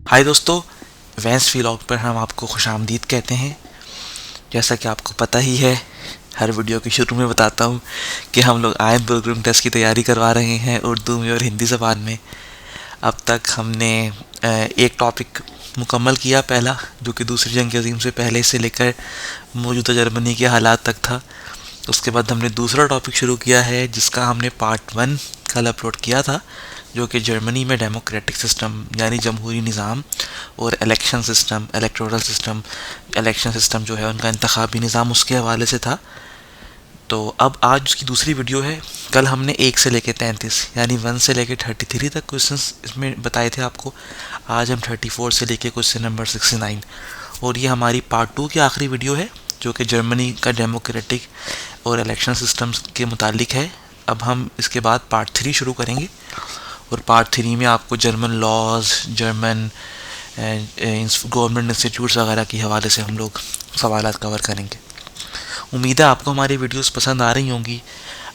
हाय दोस्तों, vents vlog पर हम आपको खुशामदीद कहते हैं। जैसा कि आपको पता ही है, हर वीडियो के शुरू में बताता हूँ कि हम लोग आयन बुर्गरुम टेस्ट की तैयारी करवा रहे हैं उर्दू में और हिंदी ज़बान में। अब तक हमने एक टॉपिक मुकम्मल किया, पहला, जो कि दूसरी जंग अज़ीम से पहले से लेकर मौजूदा जर्मनी के हालात तक था। उसके बाद हमने दूसरा टॉपिक शुरू किया है जिसका हमने पार्ट 1 कल अपलोड किया था, जो कि जर्मनी में डेमोक्रेटिक सिस्टम यानी जमहूरी निज़ाम और election system, electoral system, election system जो है उनका इंतखाबी निज़ाम, उसके हवाले से था। तो अब आज उसकी दूसरी वीडियो है। कल हमने 1 से लेकर 33 यानी 1 से लेकर 33 तक क्वेश्चंस इसमें बताए थे आपको। आज हम 34 से लेकर क्वेश्चन नंबर 69, और ये हमारी पार्ट 2 की आखिरी वीडियो है जो कि जर्मनी का डेमोक्रेटिक और इलेक्शन सिस्टम्स के मुतालिक है। अब हम इसके बाद पार्ट 3 शुरू करेंगे, और पार्ट 3 में आपको German laws, German government institutes वगैरह के हवाले से हम लोग सवालात कवर करेंगे। उम्मीद है आपको हमारी वीडियोस पसंद आ रही होंगी।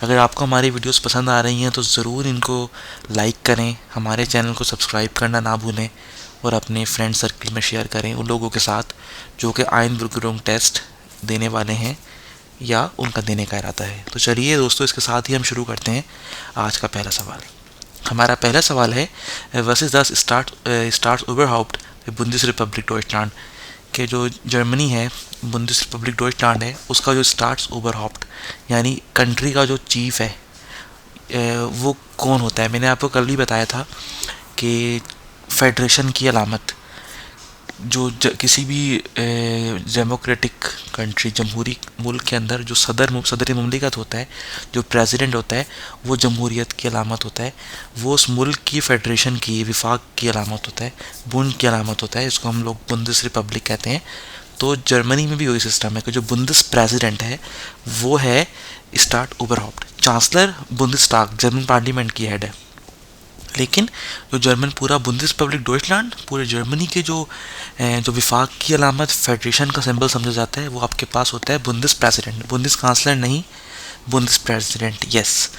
अगर आपको हमारी वीडियोस पसंद आ रही हैं तो ज़रूर इनको लाइक करें, हमारे चैनल को सब्सक्राइब करना ना भूलें, और अपने फ्रेंड सर्कल में शेयर करें उन लोगों के साथ जो कि आयन बुर्गरुम टेस्ट देने वाले हैं या उनका देने का इरादा है। तो चलिए दोस्तों, इसके साथ ही हम शुरू करते हैं आज का पहला सवाल। हमारा पहला सवाल है, वस इज दस स्टार्ट ओवरहाउप्ट बुंदिस रिपब्लिक डॉइचलैंड, के जो जर्मनी है, बुंदिस रिपब्लिक डॉइचलैंड है, उसका जो स्टार्ट्स ओवरहाउप्ट यानी कंट्री का जो चीफ है वो कौन होता है। मैंने आपको कल ही बताया था कि फेडरेशन की अलामत जो किसी भी डेमोक्रेटिक कंट्री, जमहूरी मुल्क के अंदर जो सदर ममलिकत होता है, जो प्रेसिडेंट होता है, वो जमहूरियत की अलामत होता है। वो उस मुल्क की फेडरेशन की, विफाक की अलामत होता है, बुंद की अलामत होता है। इसको हम लोग बुंदिस रिपब्लिक कहते हैं। तो जर्मनी में भी वही सिस्टम है कि जो बुंदिस प्रेसिडेंट है वो है स्टार्ट ओवरहाउप्ट। चांसलर बुंदिस्टाग जर्मन पार्लियामेंट की हेड है। लेकिन जो जर्मन पूरा बुंदिस रिपब्लिक डॉइचलैंड, पूरे जर्मनी के जो विफाक की अलामत, फेडरेशन का सिंबल समझा जाता है, वो आपके पास होता है बुंदिस प्रेसिडेंट, बुंदिस कांसलर नहीं, बुंदिस प्रेसिडेंट। यस,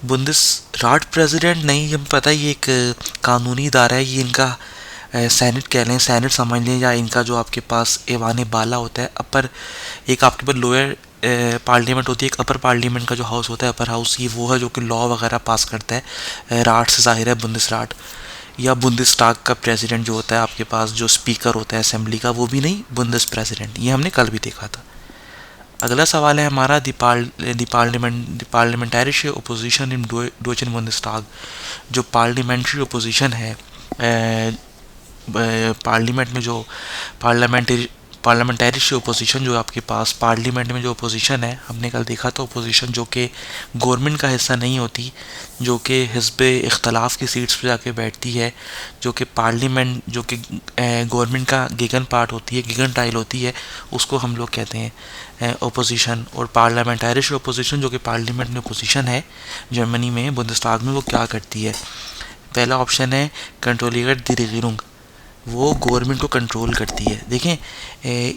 बुंदिस राट प्रेसिडेंट नहीं, हमें पता है ये एक कानूनी इदारा है, ये इनका सैनेट कह लें, सैनेट समझ लें, या इनका जो आपके पास ऐवान बाला होता है, अपर, एक आपके पास लोअर पार्लियामेंट होती है, एक अपर पार्लियामेंट का जो हाउस होता है, अपर हाउस, ये वो है जो कि लॉ वगैरह पास करता है। राट से ज़ाहिर है बुंदिस राट, या बुंदिस्टाग का प्रेसिडेंट जो होता है आपके पास, जो स्पीकर होता है असेंबली का, वो भी नहीं, बुंदिस प्रेसिडेंट। ये हमने कल भी देखा था। अगला सवाल है हमारा, द पार्लियामेंटारिश ओपोजिशन इन डोचन बुंदिस्टाग, जो पार्लियामेंट्री ओपोजिशन है पार्लियामेंट में, जो पार्लियामेंटेरिश ओपोजिशन, जो आपके पास पार्लियामेंट में जो ओपोजिशन है, हमने कल देखा था ओपोजिशन जो कि गवर्नमेंट का हिस्सा नहीं होती, जो कि हिस्ब इख्तलाफ की सीट्स पे जाके बैठती है, जो कि पार्लियामेंट, जो कि गवर्नमेंट का गिगन पार्ट होती है, गिगन टाइल होती है, उसको हम लोग कहते हैं ओपोजिशन। और पार्लियामेंटेरिश ओपोजिशन जो कि पार्लियामेंट में ओपोजिशन है जर्मनी में, बुंदेस्टाग में, वो क्या करती है। पहला ऑप्शन है कंट्रोलियर दी रेगिरुंग, वो गवर्नमेंट को कंट्रोल करती है। देखें,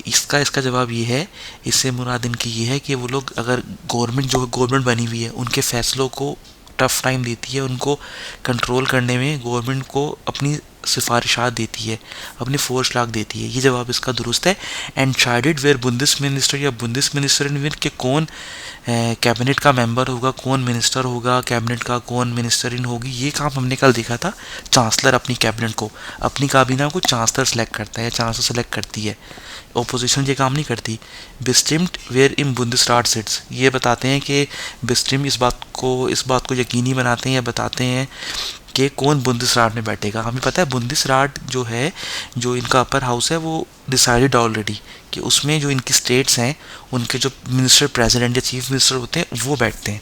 इसका जवाब ये है, इससे मुराद इनकी ये है कि वो लोग, अगर गवर्नमेंट जो गवर्नमेंट बनी हुई है, उनके फैसलों को टफ टाइम देती है, उनको कंट्रोल करने में गवर्नमेंट को अपनी सिफारिशात देती है, अपनी फोर्स लाग देती है। ये जवाब इसका दुरुस्त है। एंड चाइडेड वेयर बुंदिस मिनिस्टर, या बुंदिस मिनिस्टर इन के कौन कैबिनेट का मेंबर होगा, कौन मिनिस्टर होगा कैबिनेट का, कौन मिनिस्टर इन होगी, ये काम हमने कल देखा था। चांसलर अपनी कैबिनेट को, अपनी काबीना को चांसलर सेलेक्ट करता है, चांसलर सेलेक्ट करती है, ओपोजिशन ये काम नहीं करती। बिस्टिम्ड वेयर इन बुंदिसराट सिट्स, ये बताते हैं कि बिस्टिम इस बात को यकीनी बनाते हैं या बताते हैं कि कौन बुंदिसराट में बैठेगा। हमें पता है बुंदिसराट जो है, जो इनका अपर हाउस है, वो डिसाइडेड ऑलरेडी कि उसमें जो इनकी स्टेट्स हैं, उनके जो मिनिस्टर प्रेसिडेंट या चीफ मिनिस्टर होते हैं वो बैठते हैं।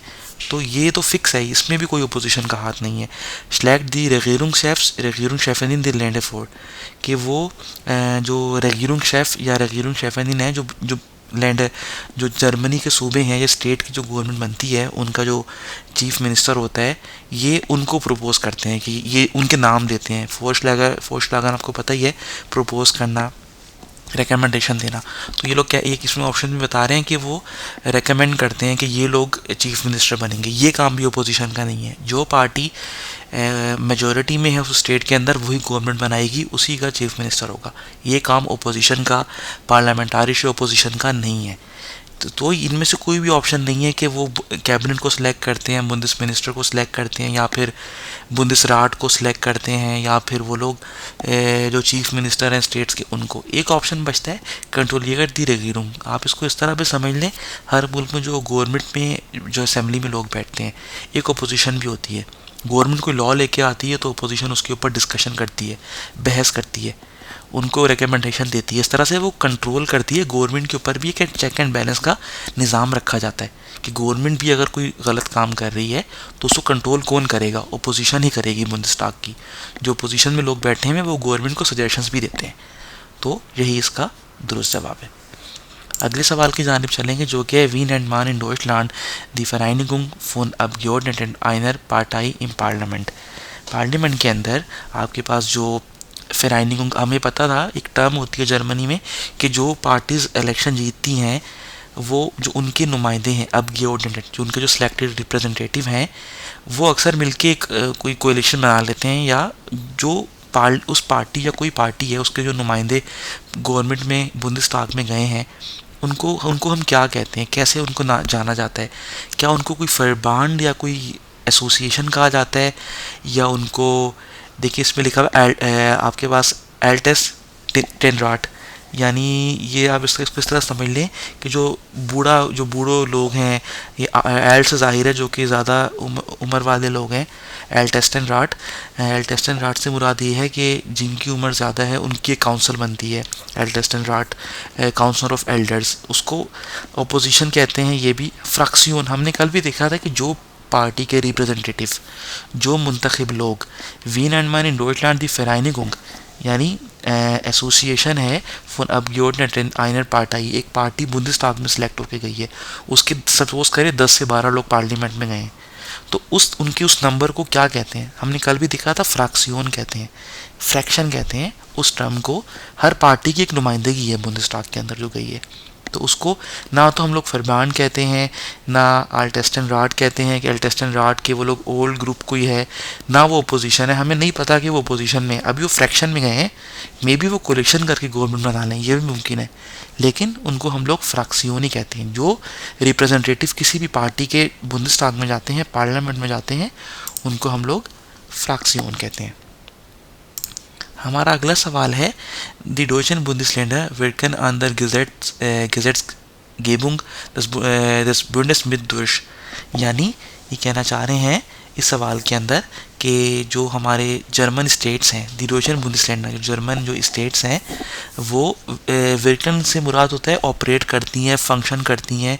तो ये तो फिक्स है, इसमें भी कोई अपोजिशन का हाथ नहीं है। स्लैक्ट दी रेगिरुंग शेफनिन दी लैंड फोर्ड, कि वो जो रेगिरुंग शेफ या रेगिरुंग शेफनिन है, जो लैंड, जो जर्मनी के सूबे हैं या स्टेट की जो गवर्नमेंट बनती है, उनका जो चीफ मिनिस्टर होता है, ये उनको प्रपोज करते हैं कि ये उनके नाम देते हैं। फोर्शलागर आपको पता ही है, प्रपोज करना, रिकमेंडेशन देना। तो ये लोग क्या एक इसमें ऑप्शन में बता रहे हैं कि वो रेकमेंड करते हैं कि ये लोग चीफ मिनिस्टर बनेंगे। ये काम भी ओपोजिशन का नहीं है। जो पार्टी मेजॉरिटी में है उस स्टेट के अंदर वही गवर्नमेंट बनाएगी, उसी का चीफ मिनिस्टर होगा। ये काम ओपोजिशन का, पार्लियामेंटारी ओपोजिशन का नहीं है। तो इनमें से कोई भी ऑप्शन नहीं है कि वो कैबिनेट को सिलेक्ट करते हैं, बुंदिस मिनिस्टर को सिलेक्ट करते हैं, या फिर बुंदिस राट को सिलेक्ट करते हैं, या फिर वो लोग जो चीफ मिनिस्टर हैं स्टेट्स के उनको। एक ऑप्शन बचता है कंट्रोलिएगा दी रेगीरूम। आप इसको इस तरह भी समझ लें, हर मुल्क में जो गवर्नमेंट में जो असेंबली में लोग बैठते हैं, एक अपोजिशन भी होती है। गवर्नमेंट कोई लॉ लेके आती है तो अपोजिशन उसके ऊपर डिस्कशन करती है, बहस करती है, उनको रिकमेंडेशन देती है। इस तरह से वो कंट्रोल करती है। गवर्नमेंट के ऊपर भी एक चेक एंड बैलेंस का निज़ाम रखा जाता है कि गवर्नमेंट भी अगर कोई गलत काम कर रही है तो उसको कंट्रोल कौन करेगा? ओपोजिशन ही करेगी। बुंदस्ताग की जो ओपोजिशन में लोग बैठे हैं वो गवर्नमेंट को सजेशंस भी देते हैं। तो यही इसका दुरुस्त जवाब है। अगले सवाल की जानिब चलेंगे, जो कि वीन एंड मान इन डॉइटलैंड दी फराइनिगुंग फोन अबग्योर्डनेट एंड आइनर पार्टाई इन पार्लियामेंट। पार्लियामेंट के अंदर आपके पास जो फेराइनिगुंग, हमें पता था एक टर्म होती है जर्मनी में कि जो पार्टीज इलेक्शन जीतती हैं वो जो उनके नुमाइंदे हैं अब जो उनके जो सिलेक्टेड रिप्रेजेंटेटिव हैं वो अक्सर मिलके एक कोई कोalition बना लेते हैं, या जो उस पार्टी या कोई पार्टी है उसके जो नुमाइंदे गवर्नमेंट में बुंदस्ताग में गए हैं उनको उनको हम क्या कहते हैं, कैसे उनको जाना जाता है? क्या उनको कोई फरबांड या कोई एसोसिएशन कहा जाता है, या उनको, देखिए इसमें लिखा हुआ आपके पास एल्टेस टेनराट, यानी ये आप इसको इस तरह समझ लें कि जो बूढ़ो लोग हैं, ये एल से ज़ाहिर है जो कि ज़्यादा उम्र वाले लोग हैं, एल्टेस्टन राट से मुराद ये है कि जिनकी उम्र ज़्यादा है उनकी एक काउंसिल बनती है, एल्टेस्टन राट काउंसिल ऑफ एल्डर्स, उसको अपोजिशन कहते हैं। ये भी फ्रैक्शन, हमने कल भी देखा था कि जो पार्टी के रिप्रेजेंटेटिव, जो मुंतखब लोग, वीन एंड मान इन डॉइटलैंड दी फेराइनिगुंग, यानी एसोसिएशन है फॉर अबग्योर्डनेट एंड आइनर पार्टाई, एक पार्टी बुंदस्ताग में सिलेक्ट होकर गई है, उसके सपोज करें 10 से 12 लोग पार्लियामेंट में गए हैं, तो उनके उस नंबर को क्या कहते हैं? हमने कल भी दिखा था, फ्रैक्शन कहते हैं, फ्रैक्शन कहते हैं उस टर्म को। हर पार्टी की एक नुमाइंदगी है बुंदस्ताग के अंदर जो गई है, तो उसको ना तो हम लोग फरबान कहते हैं, ना अल्टेस्टन राट कहते हैं कि अल्टेस्टन राट के वो लोग ओल्ड ग्रुप कोई है, ना वो अपोजिशन है। हमें नहीं पता कि वो अपोजिशन में, अभी वो फ्रैक्शन में गए हैं, मे बी वो कोलिशन करके गवर्नमेंट बना लें, ये भी मुमकिन है, लेकिन उनको हम लोग फ्रैक्शन ही कहते हैं। जो रिप्रेजेंटेटिव किसी भी पार्टी के बुंदस्ताग में जाते हैं, पार्लियामेंट में जाते हैं, उनको हम लोग फ्रैक्शन कहते हैं। हमारा अगला सवाल है, दी डोइचन बुंदेसलैंडर wirken an der Gesetzgebung des Bundesmitteln, यानी ये कहना चाह रहे हैं इस सवाल के अंदर कि जो हमारे जर्मन स्टेट्स हैं, दी डोइचन बुंदेसलैंडर, जो जर्मन जो स्टेट्स हैं वो विर्कन से मुराद होता है ऑपरेट करती हैं, फंक्शन करती हैं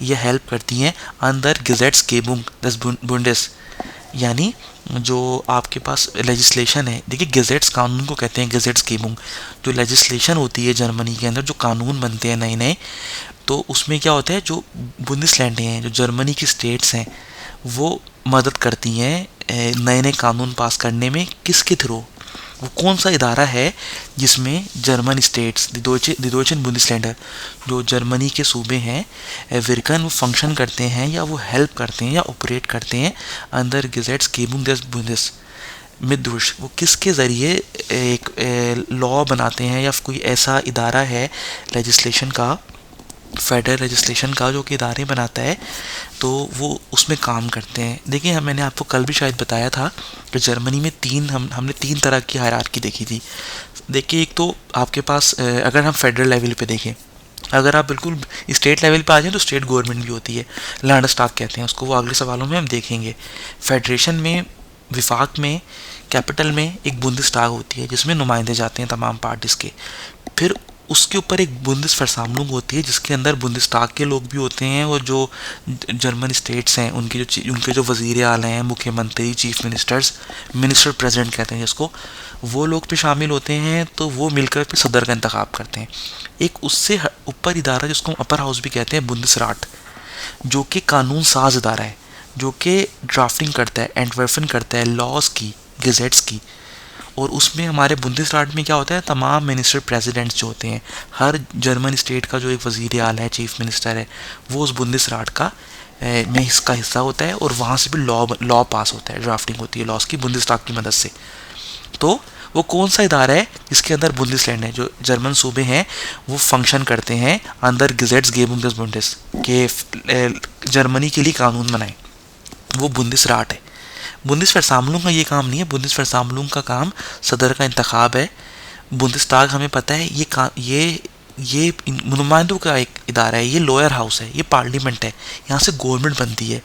या हेल्प करती हैं अंदर गेजेट्सगेबुंग des Bundes, यानी जो आपके पास लेजिस्लेशन है। देखिए गेजेट्स कानून को कहते हैं, गेजेट्सगेबुंग जो लेजिस्लेशन होती है जर्मनी के अंदर, जो कानून बनते हैं नए नए, तो उसमें क्या होता है, जो बुंदेसलैंड हैं, जो जर्मनी की स्टेट्स हैं, वो मदद करती हैं नए नए कानून पास करने में। किसके थ्रू? वो कौन सा इदारा है जिसमें जर्मन स्टेट्स, दी डोइचन बुंदेसलैंडर, जो जर्मनी के सूबे हैं विर्कन, वो फंक्शन करते हैं या वो हेल्प करते हैं या ऑपरेट करते हैं अंदर गेजेट्सगेबुंग des Bundes मिद्रुश, वो किसके ज़रिए एक लॉ बनाते हैं, या कोई ऐसा इदारा है लेजिस्लेशन का, फेडरल लेजिस्लेशन का जो कि इदारे बनाता है, तो वो उसमें काम करते हैं। देखिए मैंने आपको कल भी शायद बताया था कि जर्मनी में हमने तीन तरह की हायरार्की देखी थी। देखिए एक तो आपके पास अगर हम फेडरल लेवल पे देखें, अगर आप बिल्कुल स्टेट लेवल पे आ जाएं तो स्टेट गवर्नमेंट भी होती है, लैंडस्टाग कहते हैं उसको, वो अगले सवालों में हम देखेंगे। फेडरेशन में, विफाक में, कैपिटल में एक बुंदेसटाग होती है जिसमें नुमाइंदे जाते हैं तमाम पार्टीज़ के। फिर उसके ऊपर एक बुंदेसवर्सामलुंग होती है जिसके अंदर बुंदेसटाग के लोग भी होते हैं, और जो जर्मन स्टेट्स हैं उनके जो वज़ीर आला हैं, मुख्यमंत्री, चीफ मिनिस्टर प्रेसिडेंट कहते हैं जिसको, वो लोग भी शामिल होते हैं। तो वो मिलकर फिर सदर का इंतखाब करते हैं। एक उससे ऊपर इदारा जिसको हम अपर हाउस भी कहते हैं, बुंदेसराट, जो कि कानून साज इदारा है, जो कि ड्राफ्टिंग करता है, एंटवर्फन करता है लॉज की, गेजेट्स की। और उसमें हमारे बुंदेसराट में क्या होता है, तमाम मिनिस्टर प्रेसिडेंट्स जो होते हैं, हर जर्मन स्टेट का जो एक वज़ीर आला है, चीफ मिनिस्टर है, वो उस बुंदेसराट का में इसका हिस्सा होता है। और वहाँ से भी लॉ पास होता है, ड्राफ्टिंग होती है लॉस की बुंदेसराट की मदद से। तो वो कौन सा इदारा है जिसके अंदर बुंदेसलैंड है, जो जर्मन सूबे हैं वो फंक्शन करते हैं अंदर गेजेट्सगेबुंग des Bundes के जर्मनी के लिए कानून बनाए, वो बुंदेसराट है। बुंदेसversammlung का ये काम नहीं है। बुंदेसversammlung का काम सदर का इंतखाब है। बुंदेसताग हमें पता है ये नुमाइंदों का एक इदारा है, ये लोअर हाउस है, ये पार्लियामेंट है, यहाँ से गवर्नमेंट बनती है।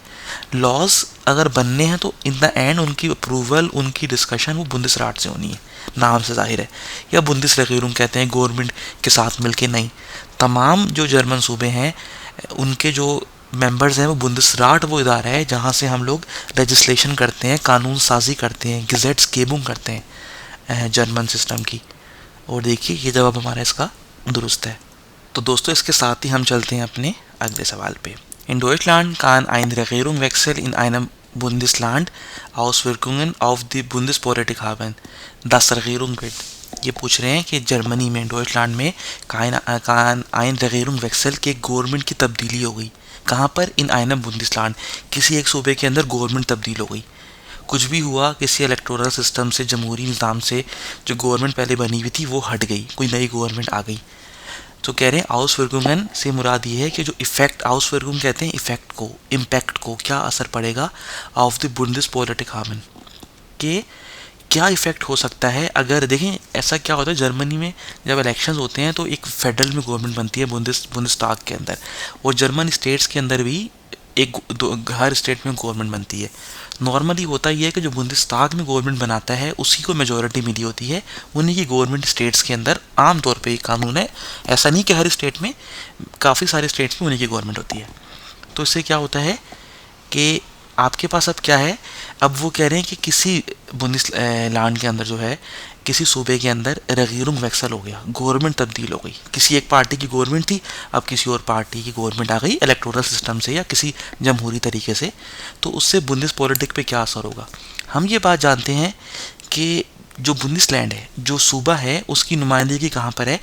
लॉज अगर बनने हैं तो इन द एंड उनकी अप्रूवल, उनकी डिस्कशन वो बुंदेसराट से होनी है, नाम से जाहिर है। या बुंदेसरेगierung कहते हैं गवर्नमेंट के साथ मिलके नहीं, तमाम जो जर्मन सूबे हैं उनके जो मेंबर्स हैं वो बुंदेसराट वो इदारा है जहाँ से हम लोग लेजिस्लेशन करते हैं, कानून साजी करते हैं, गेजेट्सगेबुंग करते हैं जर्मन सिस्टम की। और देखिए ये जवाब हमारा इसका दुरुस्त है। तो दोस्तों इसके साथ ही हम चलते हैं अपने अगले सवाल पे। इन Deutschland kann ein Regierungswechsel in einem Bundesland Auswirkungen auf die Bundespolitik haben. Das Regierung wird ये पूछ रहे हैं कि जर्मनी में, डॉइचलैंड में कान आइन Regierungswechsel के गवर्नमेंट की तब्दीली हो गई। कहाँ पर? इन einem Bundesland, किसी एक सूबे के अंदर गवर्नमेंट तब्दील हो गई। कुछ भी हुआ, किसी इलेक्टोरल सिस्टम से, जमहूरी निज़ाम से जो गवर्नमेंट पहले बनी हुई थी वो हट गई, कोई नई गवर्नमेंट आ गई। तो कह रहे हैं आउसवर्गुंगन से मुराद ये है कि जो इफेक्ट, आउसवर्गुंग कहते हैं इफेक्ट को, इम्पैक्ट को, क्या असर पड़ेगा ऑफ द बुंदेसपॉलिटिक हामन के, क्या इफेक्ट हो सकता है अगर, देखें ऐसा क्या होता है जर्मनी में जब इलेक्शंस होते हैं तो एक फेडरल में गवर्नमेंट बनती है बुंदेसताग के अंदर, और जर्मन स्टेट्स के अंदर भी हर स्टेट में गवर्नमेंट बनती है। नॉर्मली होता ही है कि जो बुंदेसताग में गवर्नमेंट बनाता है उसी को मेजॉरिटी मिली होती है, उन्हीं की गवर्नमेंट स्टेट्स के अंदर आम तौर पे कानून है। ऐसा नहीं कि हर स्टेट में, काफ़ी सारे स्टेट्स में उन्हीं की गवर्नमेंट होती है। तो इससे क्या होता है कि आपके पास अब क्या है, अब वो कह रहे हैं कि किसी बुंदेसलैंड के अंदर जो है, किसी सूबे के अंदर Regierungswechsel हो गया, गवर्नमेंट तब्दील हो गई। किसी एक पार्टी की गवर्नमेंट थी, अब किसी और पार्टी की गवर्नमेंट आ गई इलेक्टोरल सिस्टम से या किसी जमहूरी तरीके से। तो उससे बुंदेसपॉलिटिक पे क्या असर होगा? हम ये बात जानते हैं कि जो बुंदेसलैंड है, जो सूबा है, उसकी नुमाइंदगी कहाँ पर है?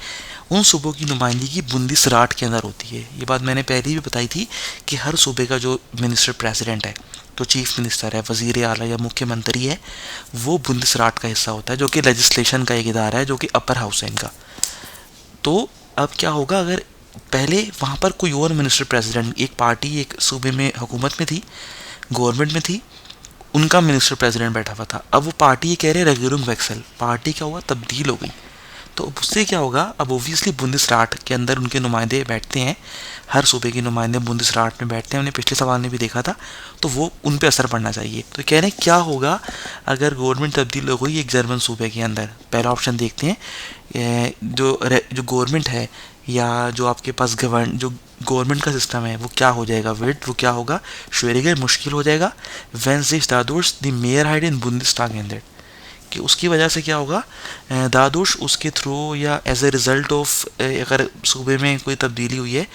उन सूबों की नुमाइंदगी बुंदेसराट के अंदर होती है। ये बात मैंने पहले भी बताई थी कि हर सूबे का जो मिनिस्टर प्रेसिडेंट है, तो चीफ मिनिस्टर है, वज़ीर आला या मुख्यमंत्री है, वो बुंदेसराट का हिस्सा होता है, जो कि लेजिस्लेशन का एक इदारा है, जो कि अपर हाउस है इनका। तो अब क्या होगा अगर पहले वहाँ पर कोई और मिनिस्टर प्रेसिडेंट, एक पार्टी एक सूबे में हुकूमत में थी, गवर्नमेंट में थी, उनका मिनिस्टर प्रेसिडेंट बैठा हुआ था, अब वो पार्टी ये कह रहे हैं Regierungswechsel, पार्टी क्या हुआ, तब्दील हो गई। तो उससे क्या होगा, अब ओबियसली बुंदेसराट के अंदर उनके नुमाइंदे बैठते हैं, हर सूबे के नुमाइंदे बुंदेसराट में बैठते हैं, उन्हें पिछले सवाल में भी देखा था, तो वो उन पे असर पड़ना चाहिए। तो कह रहे हैं क्या होगा अगर गवर्नमेंट तब्दील हो गई एक जर्मन सूबे के अंदर। पहला ऑप्शन देखते हैं, जो गवर्नमेंट है या जो आपके पास जो गवर्नमेंट का सिस्टम है वो क्या हो जाएगा, वो क्या होगा, schwieriger, मुश्किल हो जाएगा। wenn sich dadurch die Mehrheit in Bundestag ändert, कि उसकी वजह से क्या होगा, दादुश उसके थ्रू या एज ए रिज़ल्ट ऑफ अगर सूबे में कोई तब्दीली हुई है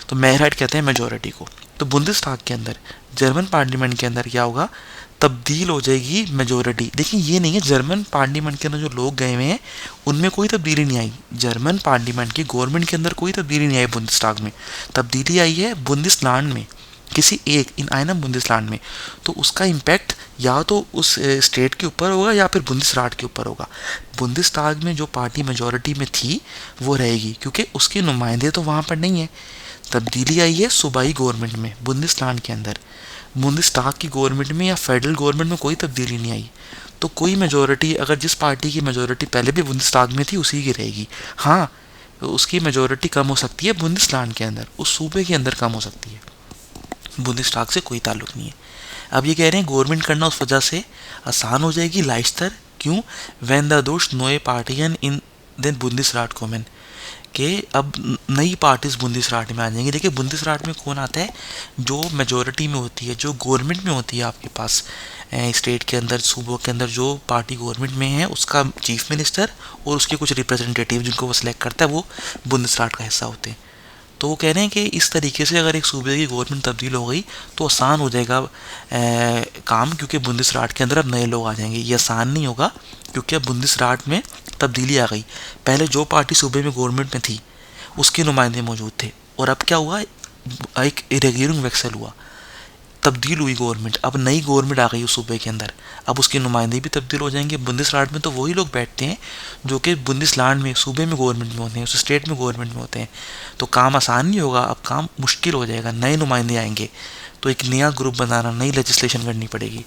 तो मेहराइट कहते हैं मेजॉरिटी को। तो बुंदेसताग के अंदर, जर्मन पार्लियामेंट के अंदर क्या होगा, तब्दील हो जाएगी मेजॉरिटी। देखिए ये नहीं है जर्मन पार्लियामेंट के अंदर जो लोग गए हुए हैं उनमें कोई तब्दीली नहीं आई, जर्मन पार्लियामेंट की गवर्नमेंट के अंदर कोई तब्दीली नहीं आई, बुंदेसताग में तब्दीली आई है बुंदेसलैंड में, किसी एक इन आइनम बुंदेसलैंड में। तो उसका इम्पैक्ट या तो उस स्टेट के ऊपर होगा या फिर बुंदेसराट के ऊपर होगा। बुंदेसताग में जो पार्टी मेजॉरिटी में थी वो रहेगी, क्योंकि उसके नुमाइंदे तो वहाँ पर नहीं है। तब्दीली आई है सूबाई गवर्नमेंट में बुंदेसलैंड के अंदर, बुंदेसताग की गवर्नमेंट में या फेडरल गवर्नमेंट में कोई तब्दीली नहीं आई। तो कोई मेजॉरिटी, अगर जिस पार्टी की मेजॉरिटी पहले भी बुंदेसताग में थी उसी की रहेगी। हाँ, उसकी मेजॉरिटी कम हो सकती है बुंदेसलैंड के अंदर, उस सूबे के अंदर कम हो सकती है, बुंदेसताग से कोई ताल्लुक नहीं है। अब ये कह रहे हैं गवर्नमेंट करना उस वजह से आसान हो जाएगी, लाइस्टर क्यों, वैन द दोष नोए पार्टियन इन देन बुंदेसराट कॉमन, के अब नई पार्टीज बुंदेसराट में आ जाएंगी। देखिए बुंदेसराट में कौन आता है, जो मेजॉरिटी में होती है, जो गवर्नमेंट में होती है आपके पास स्टेट के अंदर, सूबों के अंदर जो पार्टी गवर्नमेंट में है उसका चीफ मिनिस्टर और उसके कुछ रिप्रेजेंटेटिव जिनको वो सिलेक्ट करता है वो बुंदेसराट का हिस्सा होते हैं। तो वो कह रहे हैं कि इस तरीके से अगर एक सूबे की गवर्नमेंट तब्दील हो गई तो आसान हो जाएगा काम, क्योंकि बुंदेसराट के अंदर अब नए लोग आ जाएंगे। ये आसान नहीं होगा क्योंकि अब बुंदेसराट में तब्दीली आ गई। पहले जो पार्टी सूबे में गवर्नमेंट में थी उसके नुमाइंदे मौजूद थे, और अब क्या हुआ, एक इरेगुलर वैक्सल हुआ, तब्दील हुई गवर्नमेंट, अब नई गवर्नमेंट आ गई उस सूबे के अंदर, अब उसके नुमाइंदे भी तब्दील हो जाएंगे। बुंदेसराट में तो वही लोग बैठते हैं जो कि बुंदेसलैंड में सूबे में गवर्नमेंट में होते हैं, उस स्टेट में गवर्नमेंट में होते हैं। तो काम आसान नहीं होगा, अब काम मुश्किल हो जाएगा, नए नुमाइंदे आएंगे, तो एक नया ग्रुप बनाना, नई लेजिस्लेशन करनी पड़ेगी।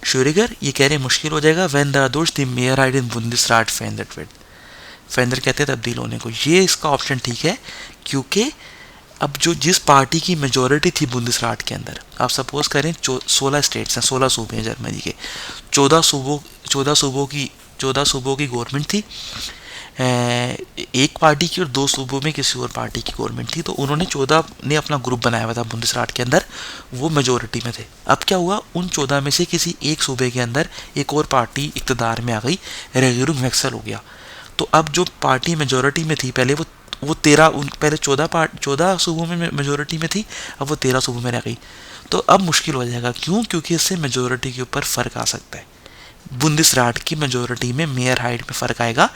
श्योरिगर ये कह रहे हैं मुश्किल हो जाएगा। वैन दादोश द मेयर आइड इन बुंदेसराट फेंदर कहते हैं तब्दील होने को। ये इसका ऑप्शन ठीक है, क्योंकि अब जो जिस पार्टी की मेजोरिटी थी बुंदेसराट के अंदर, आप सपोज करें 16 स्टेट्स हैं, 16 सूबे हैं जर्मनी के, 14 सूबों की गवर्नमेंट थी, एक पार्टी की, और 2 सूबों में किसी और पार्टी की गवर्नमेंट थी। तो उन्होंने 14 ने अपना ग्रुप बनाया हुआ था बुंदेसराट के अंदर, वो मेजोरिटी में थे। अब क्या हुआ, उन 14 में से किसी एक सूबे के अंदर एक और पार्टी इक़्तिदार में आ गई, रेगुलर वैक्सल हो गया। तो अब जो पार्टी मेजोरिटी में थी पहले, वो 13, पहले 14 सूबों में मेजोरिटी में थी, अब वो 13 सूबों में रह गई। तो अब मुश्किल हो जाएगा, क्यों, क्योंकि इससे मेजोरिटी के ऊपर फ़र्क आ सकता है। बुंदेसराट की मेजोरिटी में मेयर हाइट में फ़र्क आएगा,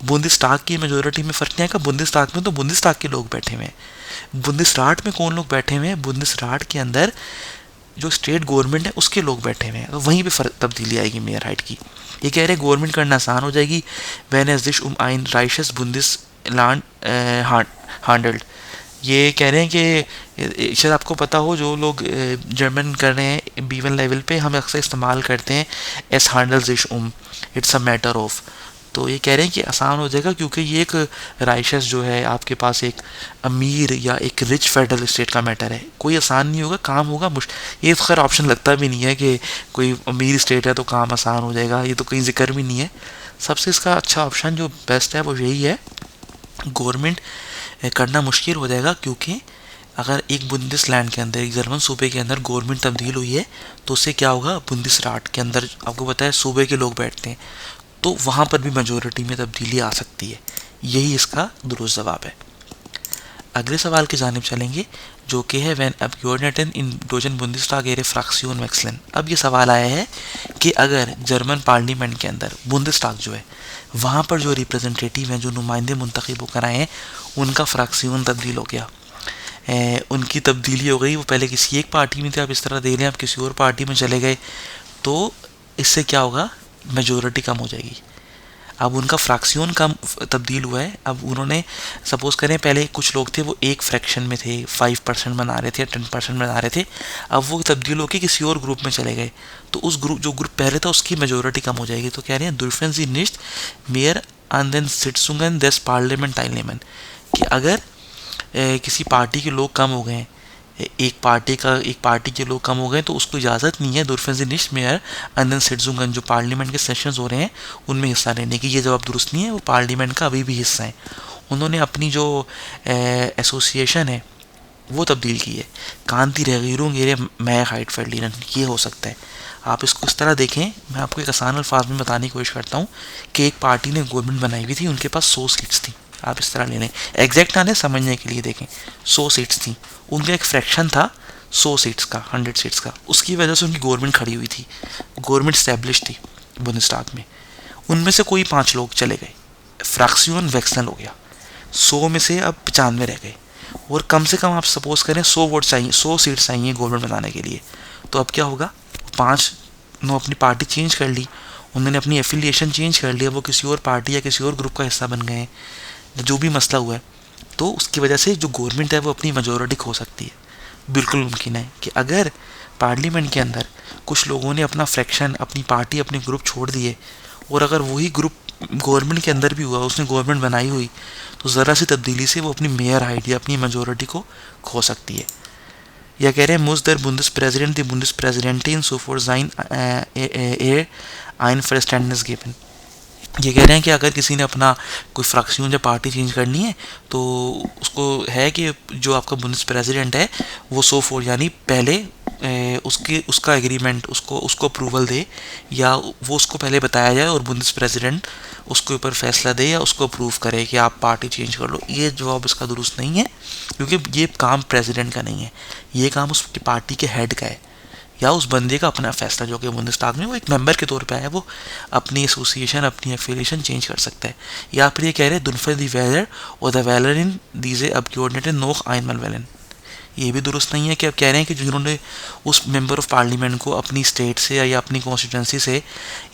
बुंदेसटाग की मेजोरिटी में फ़र्क नहीं आएगा। बुंदेसटाग में तो बुंदेसटाग के लोग बैठे हुए हैं, बुंदेसराट में कौन लोग बैठे हुए हैं, बुंदेसराट के अंदर जो स्टेट गवर्नमेंट है उसके लोग बैठे हुए हैं, तो वहीं पे तब्दीली आएगी मेयर हाइट की। ये कह रहे हैं गवर्नमेंट करना आसान हो जाएगी। वैन एज दिश आइन राइशस बुंदिस लैंड हैंडल्ड। ये कह रहे हैं कि शायद आपको पता हो, जो लोग जर्मन कर रहे हैं B1 लेवल पे, हम अक्सर इस्तेमाल करते हैं एस हैंडल्स इश इट्स अ मैटर ऑफ। तो ये कह रहे हैं कि आसान हो जाएगा, क्योंकि ये एक राइशस जो है आपके पास एक अमीर या एक रिच फेडरल स्टेट का मैटर है, कोई आसान नहीं होगा, काम होगा मुश्किल। ये खैर ऑप्शन लगता भी नहीं है कि कोई अमीर स्टेट है तो काम आसान हो जाएगा, ये तो कहीं जिक्र भी नहीं है। सबसे इसका अच्छा ऑप्शन जो बेस्ट है वो यही है, गवर्नमेंट करना मुश्किल हो जाएगा, क्योंकि अगर एक बुंदेसलैंड के अंदर, एक जर्मन सूबे के अंदर गवर्नमेंट तब्दील हुई है तो उससे क्या होगा, बुंदेसराट के अंदर आपको पता है सूबे के लोग बैठते हैं, तो वहाँ पर भी मेजोरिटी में तब्दीली आ सकती है। यही इसका दुरुस्त जवाब है। अगले सवाल की जानिब चलेंगे, जो कि है वैन अब्योर्नेटन इन डोजन बुंदेसटाग एरे फ्रैक्शन वैक्सलन। अब ये सवाल आया है कि अगर जर्मन पार्लियामेंट के अंदर बुंदेसटाग जो है, वहाँ पर जो रिप्रेजेंटेटिव हैं, जो नुमाइंदे मुंतखब होकर आए हैं, उनका फ्रैक्शन तब्दील हो गया, उनकी तब्दीली हो गई। वो पहले किसी एक पार्टी में थे, अब इस तरह दे रहे हैं, अब किसी और पार्टी में चले गए, तो इससे क्या होगा, मेजोरिटी कम हो जाएगी। अब उनका फ्रैक्शन कम तब्दील हुआ है। अब उन्होंने सपोज करें पहले कुछ लोग थे वो एक फ्रैक्शन में थे, 5% बना रहे थे या 10% बना रहे थे, अब वो तब्दील होकर किसी और ग्रुप में चले गए, तो उस ग्रुप जो ग्रुप पहले था उसकी मेजोरिटी कम हो जाएगी। तो कह रहे हैं दुर्फेंस निश्त मेयर आंदन सिटसुंगन देस पार्लियामेंट टाइलेमन, कि अगर किसी पार्टी के लोग कम हो गए, एक पार्टी के लोग कम हो गए, तो उसको इजाज़त नहीं है दुर्फेंजिनिस्ट मेयर अंदन सिटजुंगन, जो पार्लियामेंट के सेशंस हो रहे हैं उनमें हिस्सा लेने की। ये जवाब दुरुस्त नहीं है, वो पार्लियामेंट का अभी भी हिस्सा है। उन्होंने अपनी जो एसोसिएशन है वो तब्दील की है, कांति रेगीरुंग एरे मैं हाइट फर्लिनन, ये हो सकता है। आप इसको इस तरह देखें, मैं आपको एक आसान अल्फाज में बताने की कोशिश करता हूँ कि एक पार्टी ने गवर्नमेंट बनाई हुई थी, उनके पास 100 सीट्स थी, आप इस तरह ले लें, एग्जैक्ट ना लें, समझने के लिए देखें, 100 सीट्स थी, उनका एक फ्रैक्शन था 100 सीट्स का, 100 सीट्स का, उसकी वजह से उनकी गवर्नमेंट खड़ी हुई थी, गवर्नमेंट स्टैब्लिश थी बुंदेसटाग में। उनमें से कोई 5 लोग चले गए, फ्रैक्शन वैक्सल हो गया, 100 में से अब 95 रह गए, और कम से कम आप सपोज करें 100 वोट चाहिए, 100 सीट्स चाहिए गवर्नमेंट बनाने के लिए। तो अब क्या होगा, 5 ने अपनी पार्टी चेंज कर ली, उन्होंने अपनी एफिलिएशन चेंज कर लिया, वो किसी और पार्टी या किसी और ग्रुप का हिस्सा बन गए, जो भी मसला हुआ है, तो उसकी वजह से जो गवर्नमेंट है वो अपनी मेजोरिटी खो सकती है। बिल्कुल मुमकिन है कि अगर पार्लियामेंट के अंदर कुछ लोगों ने अपना फ्रैक्शन, अपनी पार्टी, अपने ग्रुप छोड़ दिए, और अगर वही ग्रुप गवर्नमेंट के अंदर भी हुआ, उसने गवर्नमेंट बनाई हुई, तो ज़रा सी तब्दीली से वो अपनी मेयर हाइट या अपनी मेजोरिटी को खो सकती है। या कह रहे हैं मुझ दर बुंदस प्रेसिडेंट दी बुंदस प्रेसिडेंटिन सोफोर जाइन ए आइन फॉर स्टैंडर्स गिवन। ये कह रहे हैं कि अगर किसी ने अपना कोई फ्रैक्शन या पार्टी चेंज करनी है, तो उसको है कि जो आपका बुंदेस प्रेसिडेंट है वो 104 यानी पहले उसके उसका एग्रीमेंट उसको उसको अप्रूवल दे, या वो उसको पहले बताया जाए और बुंदेस प्रेसिडेंट उसके ऊपर फैसला दे या उसको अप्रूव करे कि आप पार्टी चेंज कर लो। ये जवाब इसका दुरुस्त नहीं है, क्योंकि ये काम प्रेसिडेंट का नहीं है, ये काम उसकी पार्टी के हेड का है या उस बंदे का अपना फैसला जो कि बुंदेस्ताग में वो एक मेंबर के तौर पे आया, वो अपनी एसोसिएशन अपनी एफिलिएशन चेंज कर सकता है। या फिर ये कह रहे हैं दुनफर दी वैलर और द वैलर इन दीजे अब कोऑर्डिनेटेड नोख आइनमल वैलन। ये भी दुरुस्त नहीं है कि अब कह रहे हैं कि जिन्होंने उस मेंबर ऑफ पार्लियामेंट को अपनी स्टेट से या अपनी कॉन्स्टिट्यूंसी से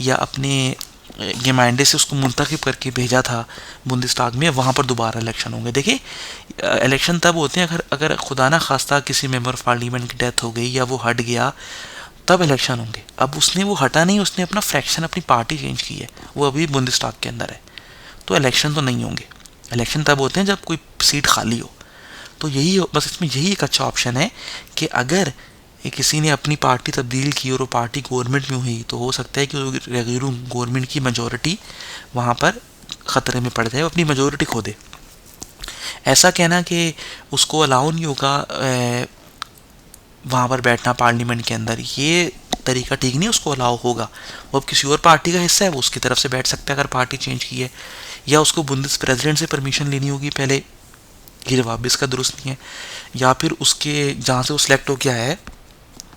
या अपने गेमाइंडे से उसको मुंतखब करके भेजा था बुंदेस्ताग में, वहाँ पर दोबारा इलेक्शन होंगे। देखिए इलेक्शन तब होते हैं अगर अगर खुदा ना खास्ता किसी मेंबर ऑफ पार्लियामेंट की डेथ हो गई या वो हट गया, तब इलेक्शन होंगे। अब उसने वो हटा नहीं, उसने अपना फ्रैक्शन अपनी पार्टी चेंज की है, वो अभी बुंदेस्ताग के अंदर है, तो इलेक्शन तो नहीं होंगे। इलेक्शन तब होते हैं जब कोई सीट खाली हो। तो यही बस इसमें यही एक अच्छा ऑप्शन है कि अगर किसी ने अपनी पार्टी तब्दील की और वो पार्टी गवर्नमेंट में हुई, तो हो सकता है कि गवर्नमेंट की मेजॉरिटी वहाँ पर ख़तरे में पड़ जाए, अपनी मेजॉरिटी खो दे। ऐसा कहना कि उसको अलाउ नहीं होगा वहाँ पर बैठना पार्लियामेंट के अंदर, ये तरीका ठीक नहीं, उसको अलाउ होगा। वो अब किसी और पार्टी का हिस्सा है, वो उसकी तरफ से बैठ सकता है अगर पार्टी चेंज की है, या उसको बुंदेस प्रेसिडेंट से परमिशन लेनी होगी पहले, ये जवाब भी इसका दुरुस्त नहीं है। या फिर उसके जहाँ से वो सिलेक्ट हो गया है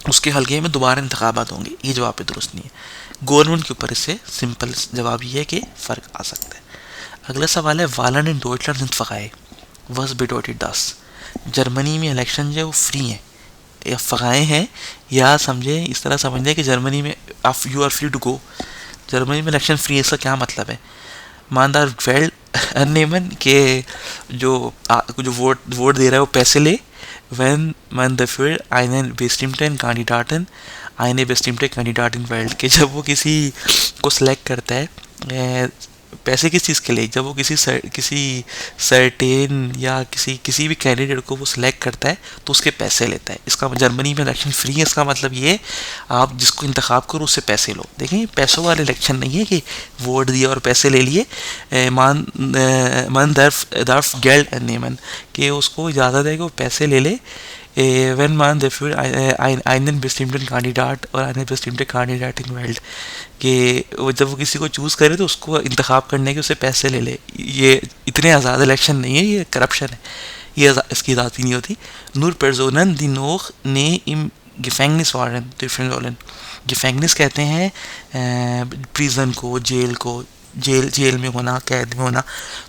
उसके हल्के में दोबारा इंतखाबात होंगे, ये जवाब भी दुरुस्त नहीं है। गवर्नमेंट के ऊपर इससे सिंपल जवाब ये है कि फ़र्क आ सकता है। अगला सवाल है वालन इन डॉइटलैंड sind फ़काए वस bedeutet das। जर्मनी में इलेक्शन जो है वो फ्री हैं या फ़काए हैं, या समझे इस तरह समझ लें कि जर्मनी में आप you are free to go. Germany में इलेक्शन फ्री है, इसका क्या मतलब है? मानदार वेल नेमन के जो वोट दे रहा है वो पैसे ले, wenn man dafür einen bestimmten Kandidaten eine bestimmte Kandidatin wählt, कि जब वो किसी को सिलेक्ट करता है पैसे किस चीज़ के लिए, जब वो किसी सर्टेन या किसी भी कैंडिडेट को वो सिलेक्ट करता है तो उसके पैसे लेता है। इसका जर्मनी में इलेक्शन फ्री है, इसका मतलब ये आप जिसको इंतखाब करो उससे पैसे लो। देखें पैसों वाला इलेक्शन नहीं है कि वोट दिया और पैसे ले लिए। मन दर्फ गेल्ड नेमन, कि उसको इजाज़त है कि वो पैसे ले ले। wenn man dafür einen bestimmten Kandidat और einen bestimmte Kandidatin wählt, कि वो जब वो किसी को चूज़ करे तो उसको इंतखाब करने के उससे पैसे ले ले। ये इतने आज़ाद इलेक्शन नहीं है, ये करप्शन है, ये इसकी आज़ादी नहीं होती। nur Personen die noch nie im Gefängnis waren dürfen wollen। Gefängnis कहते हैं प्रिजन को, जेल को, जेल में होना, कैद में होना।